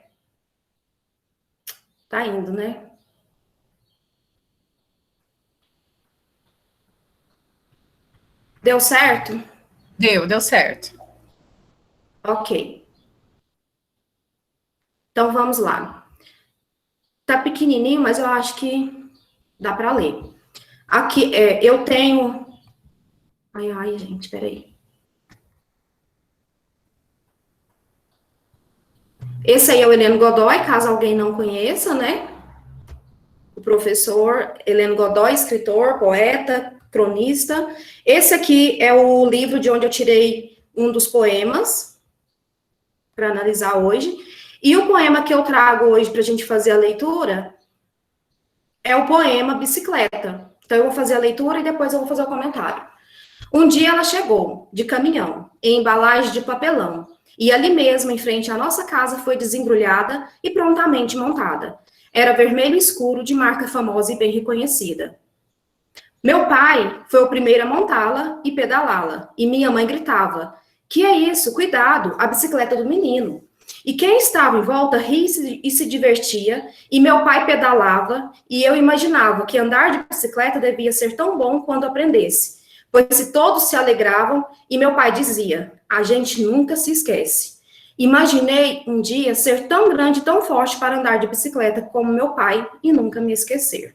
Tá indo, né? Deu certo? Deu certo. Ok. Então, vamos lá. Tá pequenininho, mas eu acho que dá para ler. Aqui, eu tenho... Ai, gente, peraí. Esse aí é o Heleno Godoy, caso alguém não conheça, né? O professor Heleno Godoy, escritor, poeta, cronista. Esse aqui é o livro de onde eu tirei um dos poemas para analisar hoje. E o poema que eu trago hoje para a gente fazer a leitura é o poema Bicicleta. Então, eu vou fazer a leitura e depois eu vou fazer o comentário. Um dia ela chegou, de caminhão, em embalagem de papelão, e ali mesmo, em frente à nossa casa, foi desembrulhada e prontamente montada. Era vermelho escuro, de marca famosa e bem reconhecida. Meu pai foi o primeiro a montá-la e pedalá-la, e minha mãe gritava: "Que é isso? Cuidado, a bicicleta do menino." E quem estava em volta ria e se divertia, e meu pai pedalava, e eu imaginava que andar de bicicleta devia ser tão bom quando aprendesse. pois se todos se alegravam, e meu pai dizia, a gente nunca se esquece. Imaginei um dia ser tão grande e tão forte para andar de bicicleta como meu pai e nunca me esquecer.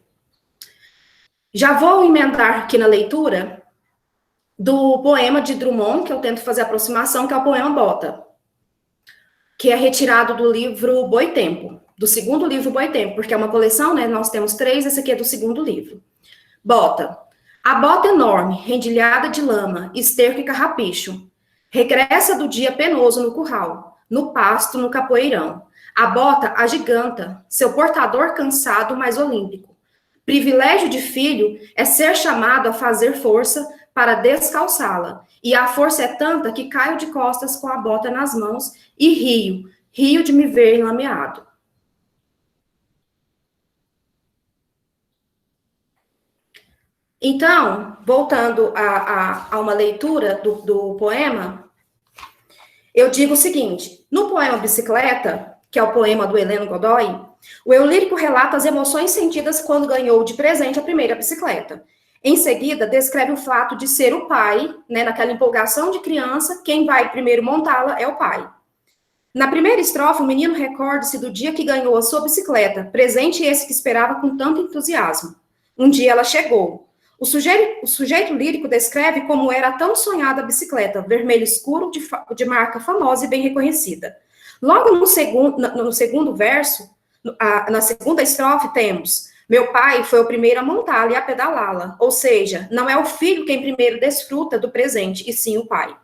Já vou emendar aqui na leitura do poema de Drummond, que eu tento fazer aproximação, que é o poema Bota, que é retirado do livro Boitempo, do segundo livro Boitempo, porque é uma coleção, né? Nós temos 3, esse aqui é do segundo livro. Bota. A bota enorme, rendilhada de lama, esterco e carrapicho, regressa do dia penoso no curral, no pasto, no capoeirão. A bota agiganta, seu portador cansado, mas olímpico. Privilégio de filho é ser chamado a fazer força para descalçá-la. E a força é tanta que caio de costas com a bota nas mãos e rio de me ver enlameado. Então, voltando a uma leitura do poema, eu digo o seguinte, no poema Bicicleta, que é o poema do Heleno Godoy, o eu lírico relata as emoções sentidas quando ganhou de presente a primeira bicicleta. Em seguida, descreve o fato de ser o pai, né, naquela empolgação de criança, quem vai primeiro montá-la é o pai. Na primeira estrofe, o menino recorda-se do dia que ganhou a sua bicicleta, presente esse que esperava com tanto entusiasmo. Um dia ela chegou. O sujeito lírico descreve como era a tão sonhada a bicicleta, vermelho escuro, de marca famosa e bem reconhecida. Logo no segundo verso, na segunda estrofe, temos: meu pai foi o primeiro a montá-la e a pedalá-la, ou seja, não é o filho quem primeiro desfruta do presente, e sim o pai.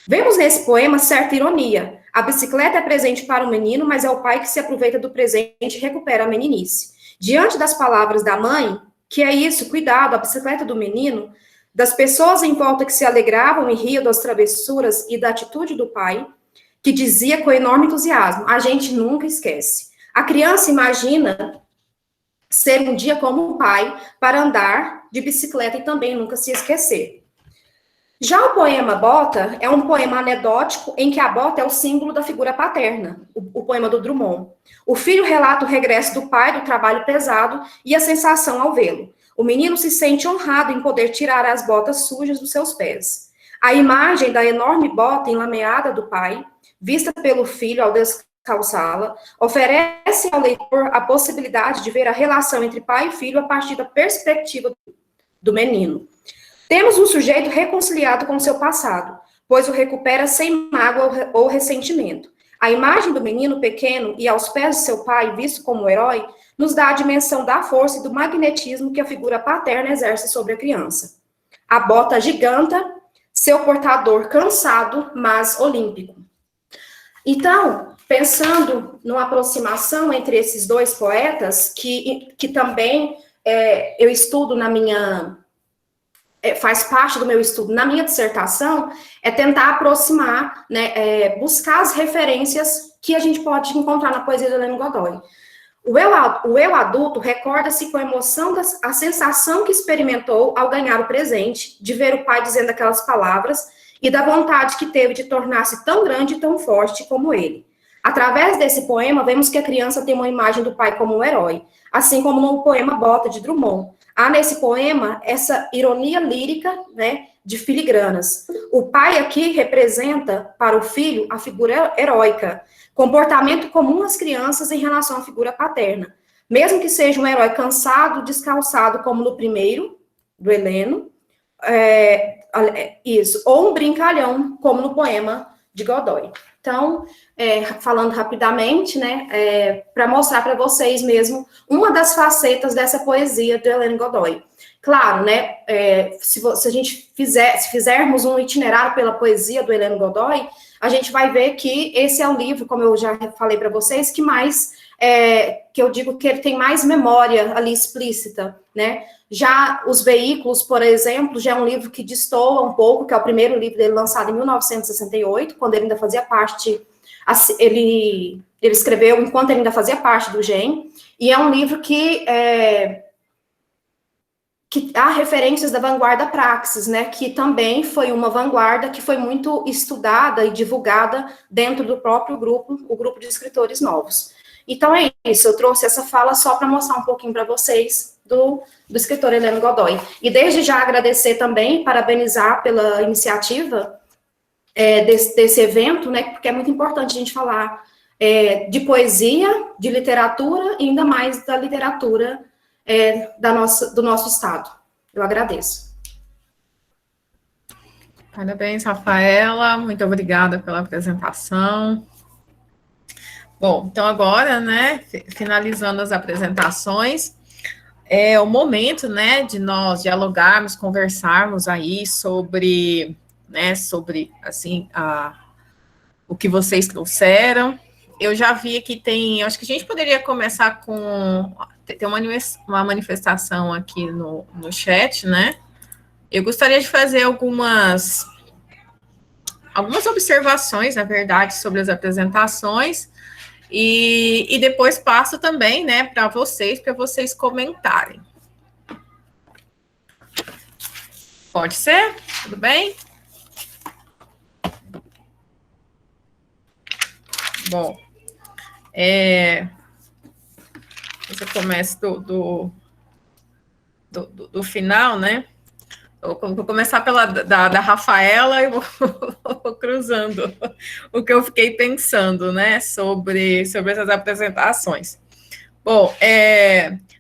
Vemos nesse poema certa ironia. A bicicleta é presente para o menino, mas é o pai que se aproveita do presente e recupera a meninice. Diante das palavras da mãe, que é isso, cuidado, a bicicleta do menino, das pessoas em volta que se alegravam e riam das travessuras e da atitude do pai, que dizia com enorme entusiasmo, a gente nunca esquece. A criança imagina ser um dia como um pai para andar de bicicleta e também nunca se esquecer. Já o poema Bota é um poema anedótico em que a bota é o símbolo da figura paterna, o poema do Drummond. O filho relata o regresso do pai do trabalho pesado e a sensação ao vê-lo. O menino se sente honrado em poder tirar as botas sujas dos seus pés. A imagem da enorme bota enlameada do pai, vista pelo filho ao descalçá-la, oferece ao leitor a possibilidade de ver a relação entre pai e filho a partir da perspectiva do menino. Temos um sujeito reconciliado com seu passado, pois o recupera sem mágoa ou ressentimento. A imagem do menino pequeno e aos pés de seu pai, visto como herói, nos dá a dimensão da força e do magnetismo que a figura paterna exerce sobre a criança. A bota giganta, seu portador cansado, mas olímpico. Então, pensando numa aproximação entre esses dois poetas, que também eu estudo na minha... faz parte do meu estudo na minha dissertação, é tentar aproximar, né, buscar as referências que a gente pode encontrar na poesia de Heleno Godoy. O eu adulto recorda-se com emoção a sensação que experimentou ao ganhar o presente, de ver o pai dizendo aquelas palavras, e da vontade que teve de tornar-se tão grande e tão forte como ele. Através desse poema, vemos que a criança tem uma imagem do pai como um herói, assim como no poema Bota, de Drummond. Há nesse poema essa ironia lírica, né, de filigranas. O pai aqui representa para o filho a figura heróica, comportamento comum às crianças em relação à figura paterna. Mesmo que seja um herói cansado, descalçado, como no primeiro, do Heleno, ou um brincalhão, como no poema de Godoy. Então, falando rapidamente, né, para mostrar para vocês mesmo uma das facetas dessa poesia de Heleno Godoy. Claro, né, se fizermos um itinerário pela poesia do Heleno Godoy, a gente vai ver que esse é o livro, como eu já falei para vocês, que mais, que eu digo que ele tem mais memória ali explícita, né. Já Os Veículos, por exemplo, já é um livro que destoa um pouco, que é o primeiro livro dele lançado em 1968, quando ele ainda fazia parte, ele escreveu enquanto ele ainda fazia parte do GEM, e é um livro que há referências da vanguarda Praxis, né, que também foi uma vanguarda que foi muito estudada e divulgada dentro do próprio grupo, o grupo de escritores novos. Então é isso, eu trouxe essa fala só para mostrar um pouquinho para vocês do escritor Heleno Godoy. E desde já agradecer também, parabenizar pela iniciativa desse evento, né, porque é muito importante a gente falar de poesia, de literatura, e ainda mais da literatura do nosso estado. Eu agradeço. Parabéns, Rafaela, muito obrigada pela apresentação. Bom, então agora, né, finalizando as apresentações, é o momento, né, de nós dialogarmos, conversarmos aí sobre, né, assim, o que vocês trouxeram. Eu já vi que acho que a gente poderia começar com, tem uma manifestação aqui no chat, né? Eu gostaria de fazer algumas observações, na verdade, sobre as apresentações, e depois passo também, né, para vocês comentarem. Pode ser? Tudo bem? Bom, você começa do final, né? Eu vou começar da Rafaela e vou cruzando o que eu fiquei pensando, né, sobre essas apresentações. Bom,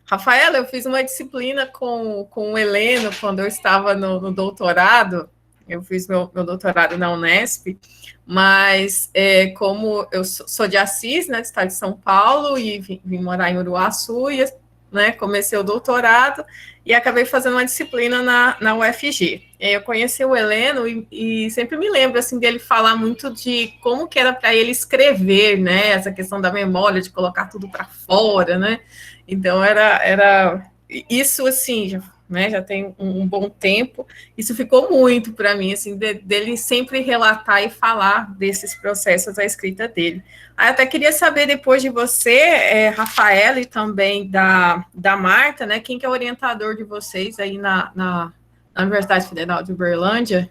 Rafaela, eu fiz uma disciplina com o Heleno quando eu estava no doutorado. Eu fiz meu doutorado na Unesp, mas como eu sou de Assis, né, do estado de São Paulo, e vim morar em Uruaçu, e, né, comecei o doutorado e acabei fazendo uma disciplina na UFG. E aí eu conheci o Heleno e sempre me lembro assim, dele falar muito de como que era para ele escrever, né, essa questão da memória, de colocar tudo para fora, né. Então era isso, assim, já tem um bom tempo. Isso ficou muito para mim, assim, dele sempre relatar e falar desses processos da escrita dele. Aí eu até queria saber depois de você, Rafaela, e também da Marta, né, quem que é o orientador de vocês aí na Universidade Federal de Uberlândia?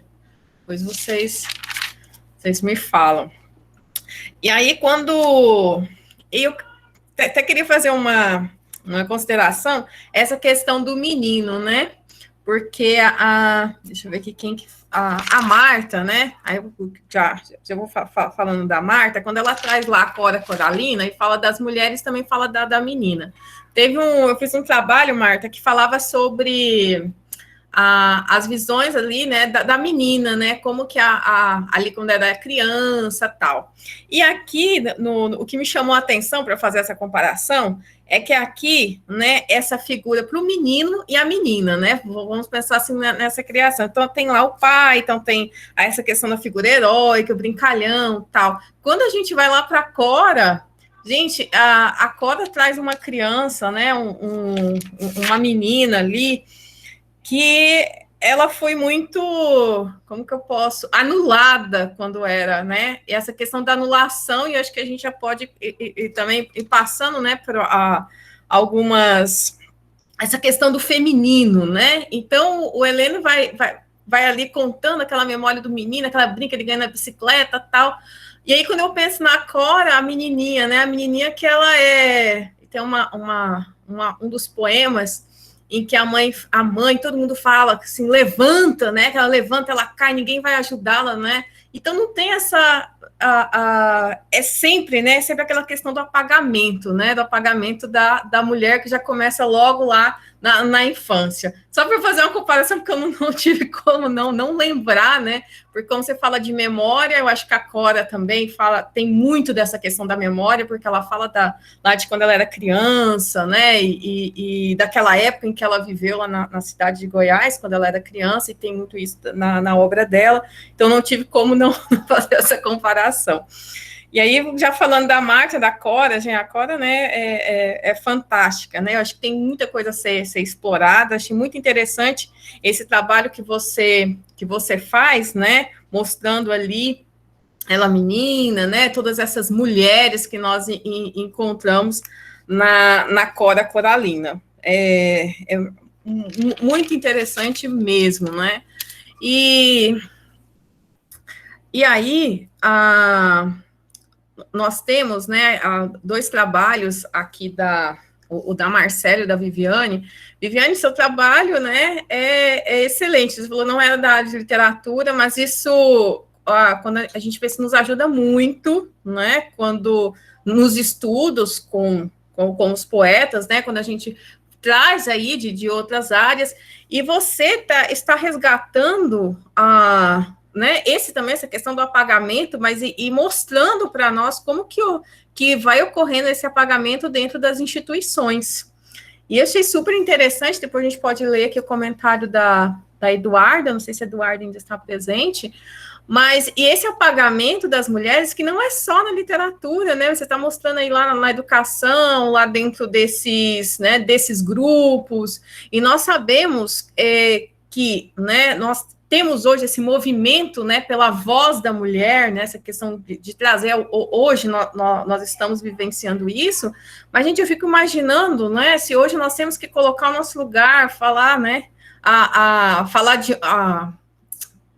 Pois vocês me falam. E aí, quando eu até queria fazer uma consideração, essa questão do menino, né? Porque deixa eu ver aqui a Marta, né? Aí eu já vou falando da Marta, quando ela traz lá a Cora Coralina e fala das mulheres, também fala da menina. Eu fiz um trabalho, Marta, que falava sobre as visões ali, né, da menina, né, como que ali quando era criança, tal. E aqui, o que me chamou a atenção para fazer essa comparação é que aqui, né, essa figura para o menino e a menina, né, vamos pensar assim nessa criação. Então, tem lá o pai, então tem essa questão da figura heróica, o brincalhão, tal. Quando a gente vai lá para a Cora, gente, a Cora traz uma criança, né, uma menina ali, que ela foi muito, como que eu posso, anulada quando era, né, e essa questão da anulação, e acho que a gente já pode também ir passando, né, para essa questão do feminino, né, então o Heleno vai ali contando aquela memória do menino, aquela brinca de ganhar na bicicleta, tal, e aí quando eu penso na Cora, a menininha, né, a menininha que ela tem um dos poemas em que a mãe, todo mundo fala assim, levanta, né? Que ela levanta, ela cai, ninguém vai ajudá-la, né? Então não tem essa, é sempre, né? Sempre aquela questão do apagamento, né? Do apagamento da mulher que já começa logo lá na infância. Só para fazer uma comparação, porque eu não tive como não lembrar, né? Porque como você fala de memória, eu acho que a Cora também tem muito dessa questão da memória, porque ela fala lá de quando ela era criança, né? E daquela época em que ela viveu lá na cidade de Goiás, quando ela era criança, e tem muito isso na obra dela. Então não tive como não fazer essa comparação. E aí, já falando da Marta, da Cora, gente, a Cora, né, é fantástica, né, eu acho que tem muita coisa a ser explorada, achei muito interessante esse trabalho que você faz, né, mostrando ali ela menina, né, todas essas mulheres que nós encontramos na Cora Coralina. É muito interessante mesmo, né, e aí, nós temos, né, 2 trabalhos aqui o da Marcela e da Viviane. Viviane, seu trabalho, né, é excelente. Você falou, não era da área de literatura, mas isso, quando a gente vê, se nos ajuda muito, né, quando nos estudos com os poetas, né, quando a gente traz aí de outras áreas, e você está resgatando né, essa questão do apagamento, mas e mostrando para nós como que vai ocorrendo esse apagamento dentro das instituições. E eu achei super interessante, depois a gente pode ler aqui o comentário da Eduarda, não sei se a Eduarda ainda está presente, mas e esse apagamento das mulheres, que não é só na literatura, né? Você está mostrando aí lá na educação, lá dentro desses grupos, e nós sabemos que, né, nós temos hoje esse movimento, né, pela voz da mulher, né, essa questão de trazer, hoje nós estamos vivenciando isso, mas, gente, eu fico imaginando, né, se hoje nós temos que colocar o nosso lugar, falar, né, falar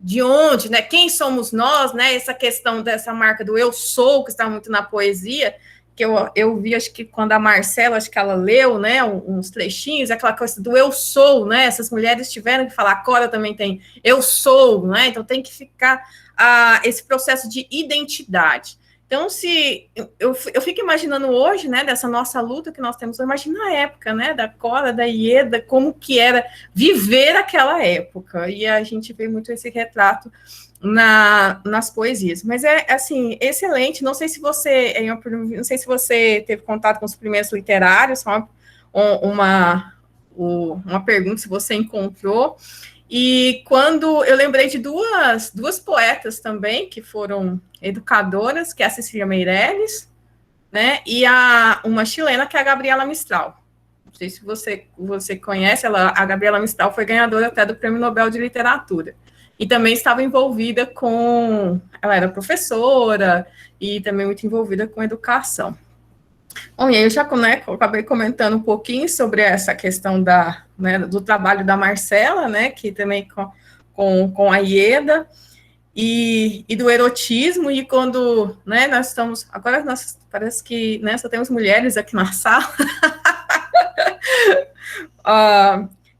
de onde, né, quem somos nós, né, essa questão dessa marca do eu sou, que está muito na poesia, que eu vi, acho que quando a Marcela, acho que ela leu, né, uns trechinhos, aquela coisa do eu sou, né, essas mulheres tiveram que falar, a Cora também tem eu sou, né, então tem que ficar esse processo de identidade. Então, se eu fico imaginando hoje, né, dessa nossa luta que nós temos, eu imagino na época, né, da Cora, da Ieda, como que era viver aquela época, e a gente vê muito esse retrato nas poesias, mas assim, excelente. Não sei se você teve contato com os primeiros literários, só uma pergunta se você encontrou. E quando eu lembrei de duas poetas também, que foram educadoras, que é a Cecília Meirelles, né, e uma chilena, que é a Gabriela Mistral. Não sei se você conhece, a Gabriela Mistral foi ganhadora até do Prêmio Nobel de Literatura. E também estava envolvida ela era professora, e também muito envolvida com educação. Bom, e aí eu já, né, acabei comentando um pouquinho sobre essa questão do trabalho da Marcela, né, que também com a Ieda, e do erotismo, e quando, né, nós estamos, agora parece que, né, só temos mulheres aqui na sala,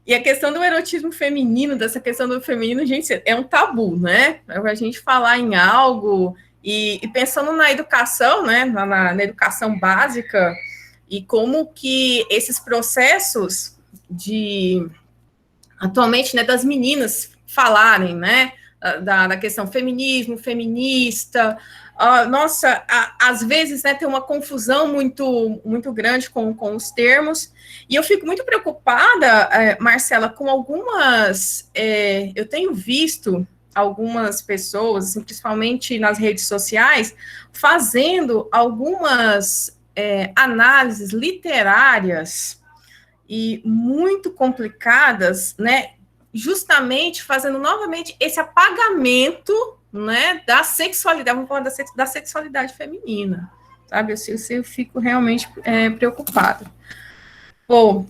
e a questão do erotismo feminino, dessa questão do feminino, gente, é um tabu, né, a gente falar em algo. E pensando na educação, né, na educação básica, e como que esses processos atualmente, né, das meninas falarem, né, da questão feminismo, feminista, nossa, às vezes, né, tem uma confusão muito, muito grande com os termos, e eu fico muito preocupada, Marcela, com algumas, eu tenho visto algumas pessoas, assim, principalmente nas redes sociais, fazendo algumas análises literárias e muito complicadas, né, justamente fazendo novamente esse apagamento, né, da sexualidade, vamos falar da sexualidade feminina, sabe, eu fico realmente preocupada. Bom,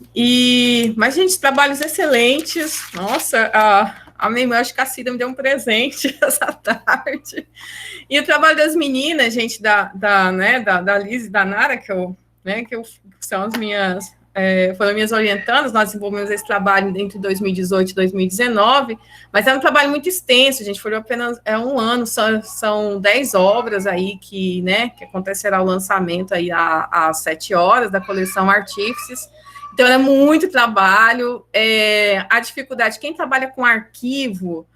mas, gente, trabalhos excelentes, nossa, a minha irmã, acho que a Cida me deu um presente essa tarde. E o trabalho das meninas, gente, da Liz e da Nara, que são as minhas, foram minhas orientandas, nós desenvolvemos esse trabalho entre 2018 e 2019, mas é um trabalho muito extenso, gente, foi apenas um ano, são 10 obras aí que acontecerá o lançamento aí às 7 horas da coleção Artífices. Então, é muito trabalho, a dificuldade, quem trabalha com arquivo,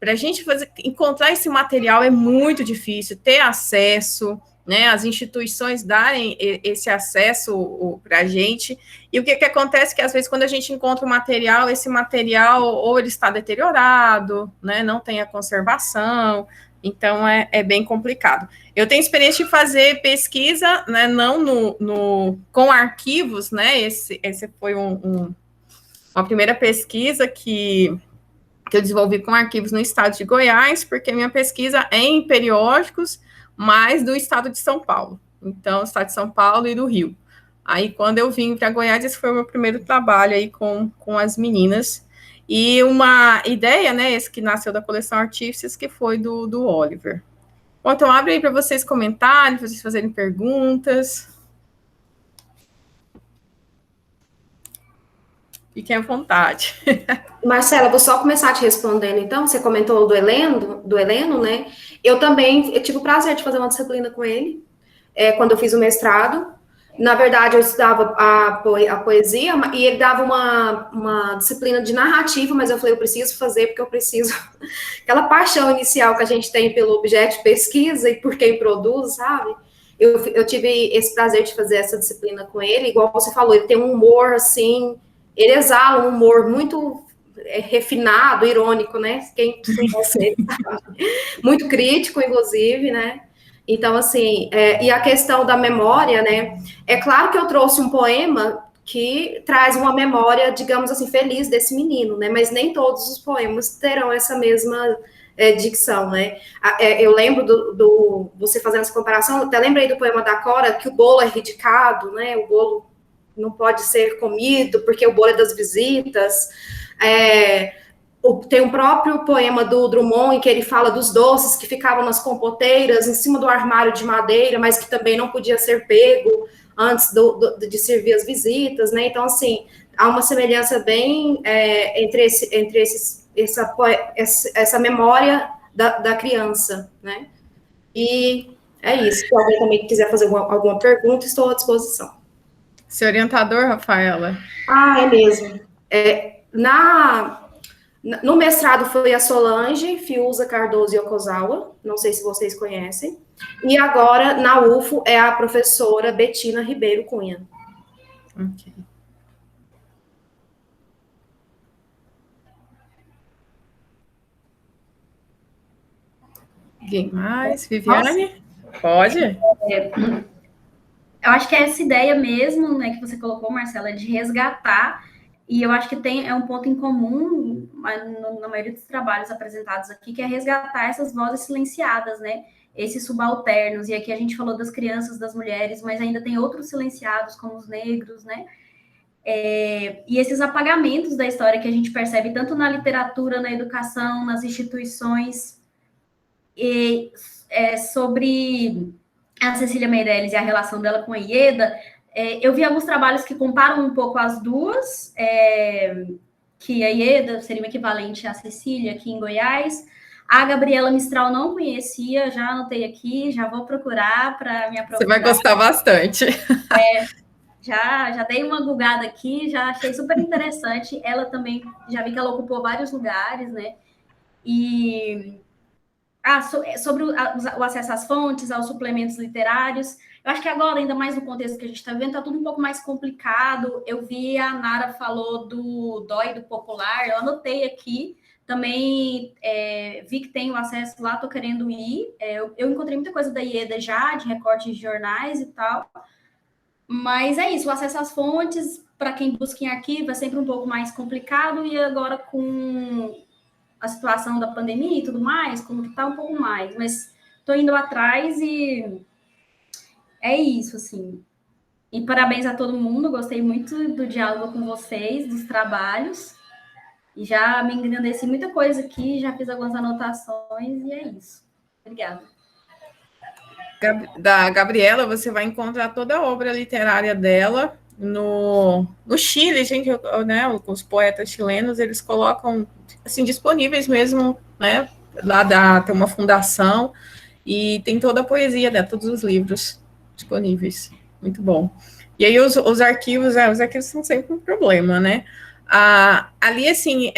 para a gente encontrar esse material é muito difícil, ter acesso, né, as instituições darem esse acesso para a gente, e o que acontece é que, às vezes, quando a gente encontra o material, esse material, ou ele está deteriorado, né, não tem a conservação, então é bem complicado. Eu tenho experiência de fazer pesquisa, né, não com arquivos, né, esse foi uma primeira pesquisa que eu desenvolvi com arquivos no estado de Goiás, porque minha pesquisa é em periódicos, mas do estado de São Paulo, então, estado de São Paulo e do Rio. Aí, quando eu vim para Goiás, esse foi o meu primeiro trabalho aí com as meninas, e uma ideia, né, esse que nasceu da coleção Artífices, que foi do Oliver. Bom, então abre aí para vocês comentarem, para vocês fazerem perguntas. Fiquem à vontade. Marcela, vou só começar te respondendo, então. Você comentou do Heleno, né? Eu tive o prazer de fazer uma disciplina com ele, quando eu fiz o mestrado. Na verdade, eu estudava a poesia, e ele dava uma disciplina de narrativa, mas eu falei, eu preciso fazer, porque eu preciso... Aquela paixão inicial que a gente tem pelo objeto de pesquisa e por quem produz, sabe? Eu tive esse prazer de fazer essa disciplina com ele, igual você falou, ele tem um humor, assim... Ele exala um humor muito refinado, irônico, né? Quem conhece ele sabe. Muito crítico, inclusive, né? Então, assim, e a questão da memória, né? É claro que eu trouxe um poema que traz uma memória, digamos assim, feliz desse menino, né? Mas nem todos os poemas terão essa mesma dicção, né? Eu lembro você fazendo essa comparação, eu até lembrei do poema da Cora, que o bolo é ridicado, né? O bolo não pode ser comido, porque o bolo é das visitas. Tem um próprio poema do Drummond, em que ele fala dos doces que ficavam nas compoteiras, em cima do armário de madeira, mas que também não podia ser pego antes de servir as visitas, né? Então, assim, há uma semelhança bem entre essa memória da criança, né? E é isso. Se alguém também quiser fazer alguma pergunta, estou à disposição. Seu orientador, Rafaela? É mesmo. No mestrado foi a Solange Fiuza Cardoso Yokozawa, não sei se vocês conhecem, e agora na UFO é a professora Betina Ribeiro Cunha. Ok. Alguém mais? Viviane? Nossa. Pode? Eu acho que é essa ideia mesmo, né, que você colocou, Marcela, de resgatar, e eu acho que é um ponto em comum na maioria dos trabalhos apresentados aqui, que é resgatar essas vozes silenciadas, né, esses subalternos, e aqui a gente falou das crianças, das mulheres, mas ainda tem outros silenciados, como os negros, né, e esses apagamentos da história que a gente percebe tanto na literatura, na educação, nas instituições, sobre a Cecília Meirelles e a relação dela com a Ieda, eu vi alguns trabalhos que comparam um pouco as duas, que a Ieda seria o equivalente à Cecília aqui em Goiás. A Gabriela Mistral não conhecia, já anotei aqui, já vou procurar para me aprofundar. Você vai gostar bastante. Já dei uma googada aqui, já achei super interessante. Ela também, já vi que ela ocupou vários lugares, né? E... sobre o acesso às fontes, aos suplementos literários. Eu acho que agora, ainda mais no contexto que a gente está vendo, está tudo um pouco mais complicado. Eu vi a Nara falou do DOI, do Popular, eu anotei aqui. Também vi que tem o acesso lá, estou querendo ir. Eu encontrei muita coisa da Ieda já, de recortes de jornais e tal. Mas é isso, o acesso às fontes, para quem busca em arquivo, é sempre um pouco mais complicado. E agora com a situação da pandemia e tudo mais, como que tá um pouco mais, mas tô indo atrás e é isso, assim. E parabéns a todo mundo, gostei muito do diálogo com vocês, dos trabalhos, e já me engrandeci muita coisa aqui, já fiz algumas anotações, e é isso. Obrigada. Da Gabriela, você vai encontrar toda a obra literária dela no Chile, gente, né, os poetas chilenos, eles colocam, assim, disponíveis mesmo, né, lá tem uma fundação, e tem toda a poesia dela, todos os livros disponíveis, muito bom. E aí os arquivos são sempre um problema, né, ali, assim,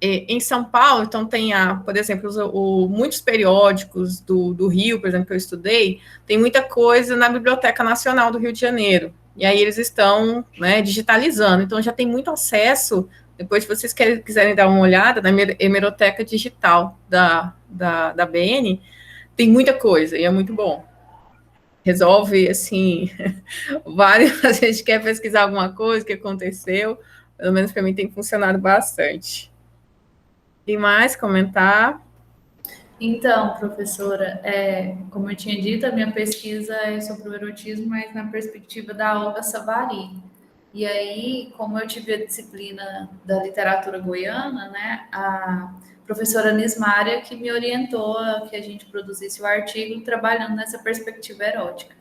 em São Paulo, então tem, por exemplo, muitos periódicos do Rio, por exemplo, que eu estudei, tem muita coisa na Biblioteca Nacional do Rio de Janeiro, e aí eles estão, né, digitalizando, então já tem muito acesso, depois se vocês quiserem dar uma olhada, na hemeroteca digital da BN, tem muita coisa, e é muito bom. Resolve, assim, a gente quer pesquisar alguma coisa que aconteceu, pelo menos para mim tem funcionado bastante. E mais comentar? Então, professora, como eu tinha dito, a minha pesquisa é sobre o erotismo, mas na perspectiva da Olga Savary. E aí, como eu tive a disciplina da literatura goiana, né, a professora Nismária que me orientou a que a gente produzisse o artigo trabalhando nessa perspectiva erótica.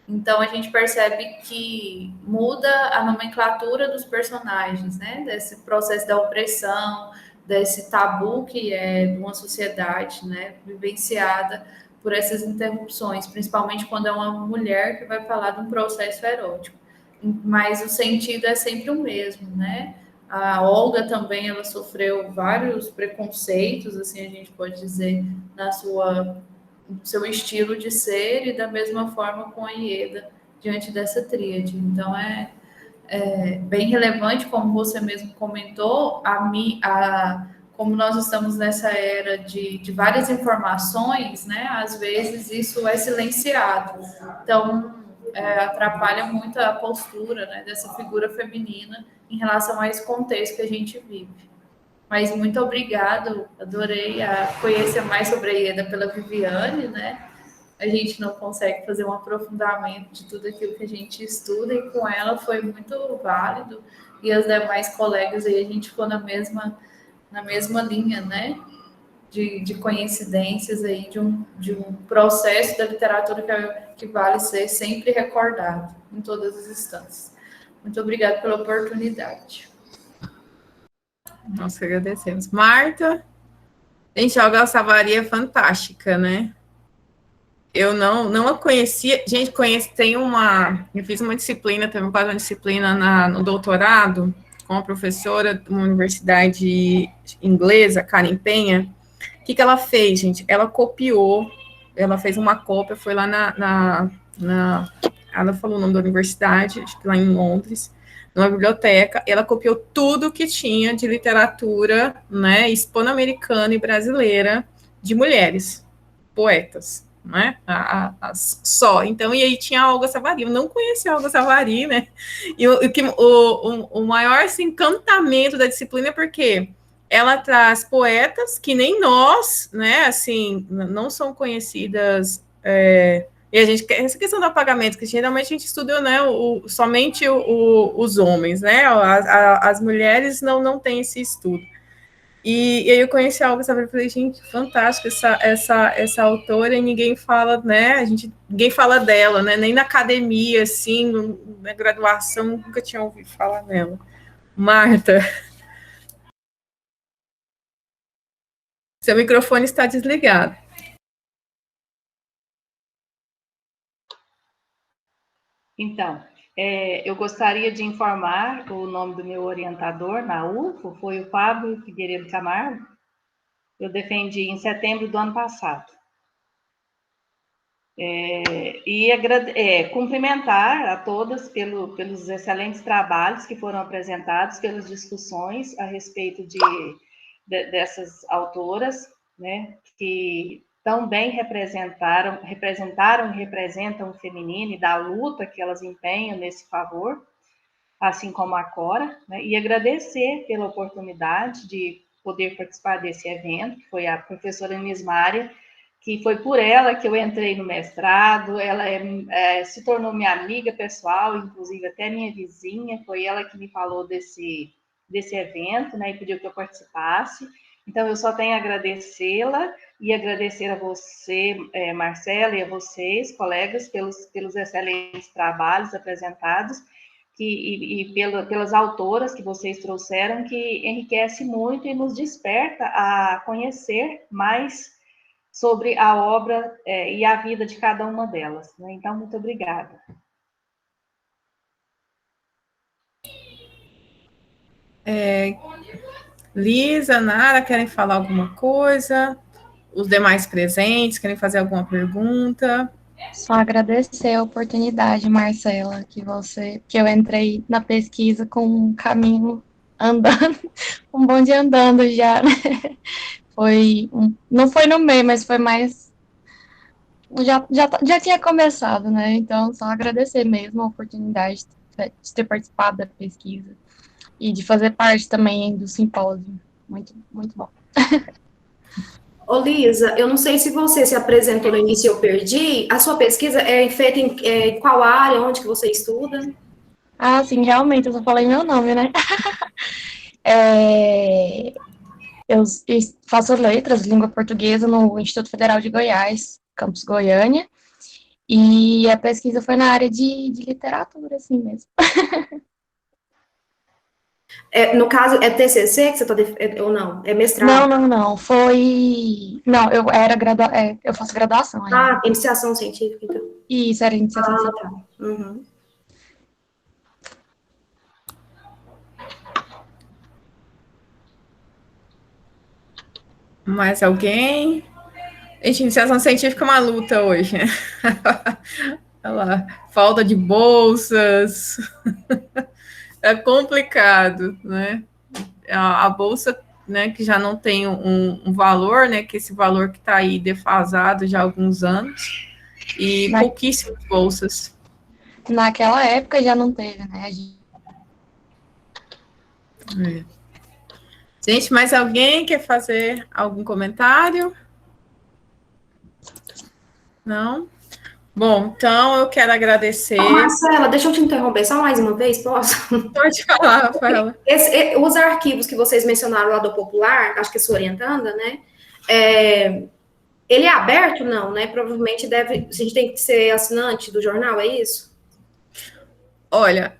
Então, a gente percebe que muda a nomenclatura dos personagens, né, desse processo da opressão, desse tabu que é uma sociedade, né, vivenciada por essas interrupções, principalmente quando é uma mulher que vai falar de um processo erótico. Mas o sentido é sempre o mesmo, né? A Olga também, ela sofreu vários preconceitos, assim a gente pode dizer, no seu estilo de ser, e da mesma forma com a Ieda, diante dessa tríade. Então, é bem relevante, como você mesmo comentou, como nós estamos nessa era de várias informações, né? Às vezes isso é silenciado. Então, atrapalha muito a postura, né, dessa figura feminina em relação a esse contexto que a gente vive. Mas muito obrigado, adorei conhecer mais sobre a Ieda pela Viviane, né? A gente não consegue fazer um aprofundamento de tudo aquilo que a gente estuda, e com ela foi muito válido, e as demais colegas aí a gente ficou na mesma linha, né? De coincidências aí, de um processo da literatura que vale ser sempre recordado em todas as instâncias. Muito obrigada pela oportunidade. Nós agradecemos. Marta, gente, a Olga Savary é fantástica, né? Eu não a conhecia. Gente, eu fiz uma disciplina, também quase uma disciplina no doutorado, com uma professora de uma universidade inglesa, Karen Penha. O que ela fez, gente? Ela copiou, ela fez uma cópia, foi lá ela falou o nome da universidade, acho que lá em Londres, numa biblioteca, ela copiou tudo que tinha de literatura, né, hispano-americana e brasileira, de mulheres, poetas, né, só. Então, e aí tinha a Olga Savary, eu não conhecia a Olga Savary, né, e o maior, assim, encantamento da disciplina é porque ela traz poetas que nem nós, né, assim, não são conhecidas, e a gente, essa questão do apagamento, que geralmente a gente estuda, né, somente os homens, né, as mulheres não têm esse estudo. E aí eu conheci a Olga Savary e falei, gente, fantástico essa autora, e ninguém fala, né, ninguém fala dela, né, nem na academia, assim, na graduação, nunca tinha ouvido falar dela. Marta, seu microfone está desligado. Então, eu gostaria de informar o nome do meu orientador na UFO, foi o Fábio Figueiredo Camargo. Eu defendi em setembro do ano passado. Cumprimentar a todas pelos excelentes trabalhos que foram apresentados, pelas discussões a respeito dessas autoras, né, que tão bem representaram e representam o feminino e da luta que elas empenham nesse favor, assim como a Cora, né, e agradecer pela oportunidade de poder participar desse evento, que foi a professora Nismária, que foi por ela que eu entrei no mestrado, ela se tornou minha amiga pessoal, inclusive até minha vizinha, foi ela que me falou desse evento, né, e pediu que eu participasse. Então, eu só tenho a agradecê-la e agradecer a você, Marcela, e a vocês, colegas, pelos excelentes trabalhos apresentados, pelas autoras que vocês trouxeram, que enriquece muito e nos desperta a conhecer mais sobre a obra e a vida de cada uma delas, né? Então, muito obrigada. Lisa, Nara, querem falar alguma coisa? Os demais presentes querem fazer alguma pergunta? Só agradecer a oportunidade, Marcela, que eu entrei na pesquisa com um caminho andando, um bonde andando já, né? Não foi no meio, mas foi mais, já tinha começado, né? Então, só agradecer mesmo a oportunidade de ter participado da pesquisa e de fazer parte também do simpósio. Muito, muito bom. Ô, Lisa, eu não sei se você se apresentou no início e eu perdi. A sua pesquisa é feita em qual área, onde que você estuda? Ah, sim, realmente, eu só falei meu nome, né? É, eu faço letras, língua portuguesa no Instituto Federal de Goiás, campus Goiânia, e a pesquisa foi na área de literatura, assim mesmo. No caso, é TCC que você está ou não? É mestrado? Não, foi... Não, eu faço graduação ainda. Ah, iniciação científica, então. Isso, era iniciação Ah, científica. tá. Uhum. Mais alguém? Gente, iniciação científica é uma luta hoje, né? Olha lá, falta de bolsas, é complicado, né? A bolsa, né, que já não tem um valor, né, que esse valor que está aí defasado já há alguns anos, e pouquíssimas bolsas. Naquela época já não teve, né? Gente, mais alguém quer fazer algum comentário? Não? Bom, então eu quero agradecer. Marcela, deixa eu te interromper só mais uma vez, posso? Pode falar, Rafaela. Os arquivos que vocês mencionaram lá do Popular, acho que é sua orientanda, né? Ele é aberto? Não, né? Provavelmente a gente tem que ser assinante do jornal, é isso? Olha,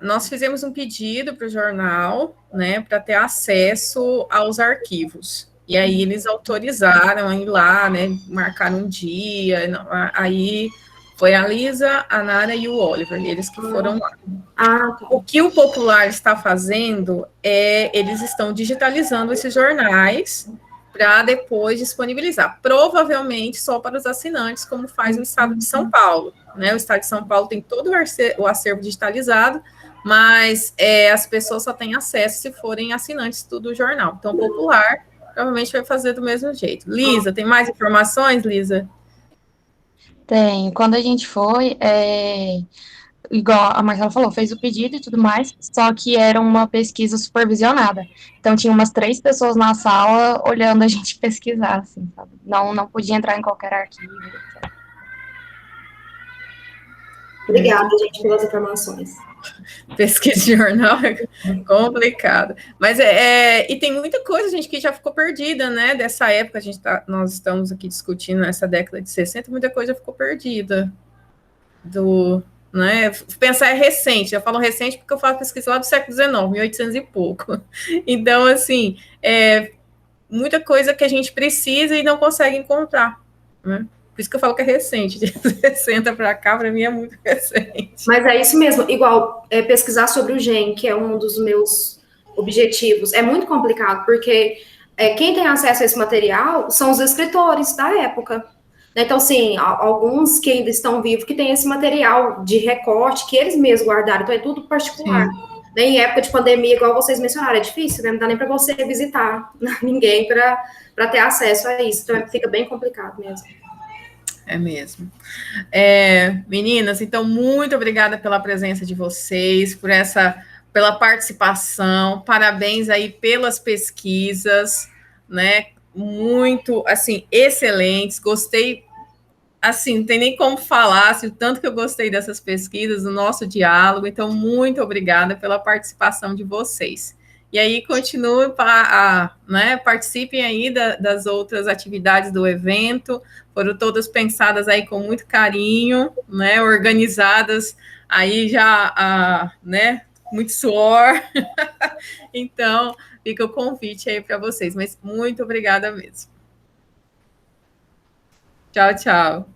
nós fizemos um pedido para o jornal, né, para ter acesso aos arquivos. E aí eles autorizaram a ir lá, né, marcaram um dia. Aí foi a Lisa, a Nara e o Oliver, eles que foram lá. Tá. O que o Popular está fazendo eles estão digitalizando esses jornais para depois disponibilizar, provavelmente só para os assinantes, como faz o Estado de São Paulo, né? O Estado de São Paulo tem todo o acervo digitalizado, mas as pessoas só têm acesso se forem assinantes do jornal. Então, o Popular provavelmente vai fazer do mesmo jeito. Lisa, tem mais informações, Lisa? Tem. Quando a gente foi, igual a Marcela falou, fez o pedido e tudo mais, só que era uma pesquisa supervisionada. Então, tinha umas 3 pessoas na sala olhando a gente pesquisar, assim, sabe? Não podia entrar em qualquer arquivo, etc. Obrigada, gente, pelas informações. Pesquisa de jornal é complicado. Mas e tem muita coisa, gente, que já ficou perdida, né? Dessa época, nós estamos aqui discutindo nessa década de 60, muita coisa ficou perdida. Né? Pensar recente, eu falo recente porque eu faço pesquisa lá do século XIX, 1800 e pouco. Então, assim, muita coisa que a gente precisa e não consegue encontrar, né? Por isso que eu falo que é recente, de 60 para cá, para mim é muito recente. Mas é isso mesmo, igual pesquisar sobre o GEM, que é um dos meus objetivos, é muito complicado, porque quem tem acesso a esse material são os escritores da época. Então, assim, alguns que ainda estão vivos que têm esse material de recorte que eles mesmos guardaram, então é tudo particular. Né? Em época de pandemia, igual vocês mencionaram, é difícil, né? Não dá nem para você visitar ninguém para ter acesso a isso, então fica bem complicado mesmo. É mesmo. Meninas, então, muito obrigada pela presença de vocês, pela participação, parabéns aí pelas pesquisas, né, muito, assim, excelentes, gostei, assim, não tem nem como falar, assim, o tanto que eu gostei dessas pesquisas, do nosso diálogo, então, muito obrigada pela participação de vocês. E aí, continuem, né, participem aí das outras atividades do evento, foram todas pensadas aí com muito carinho, né, organizadas aí já, né, muito suor. Então, fica o convite aí para vocês, mas muito obrigada mesmo. Tchau, tchau.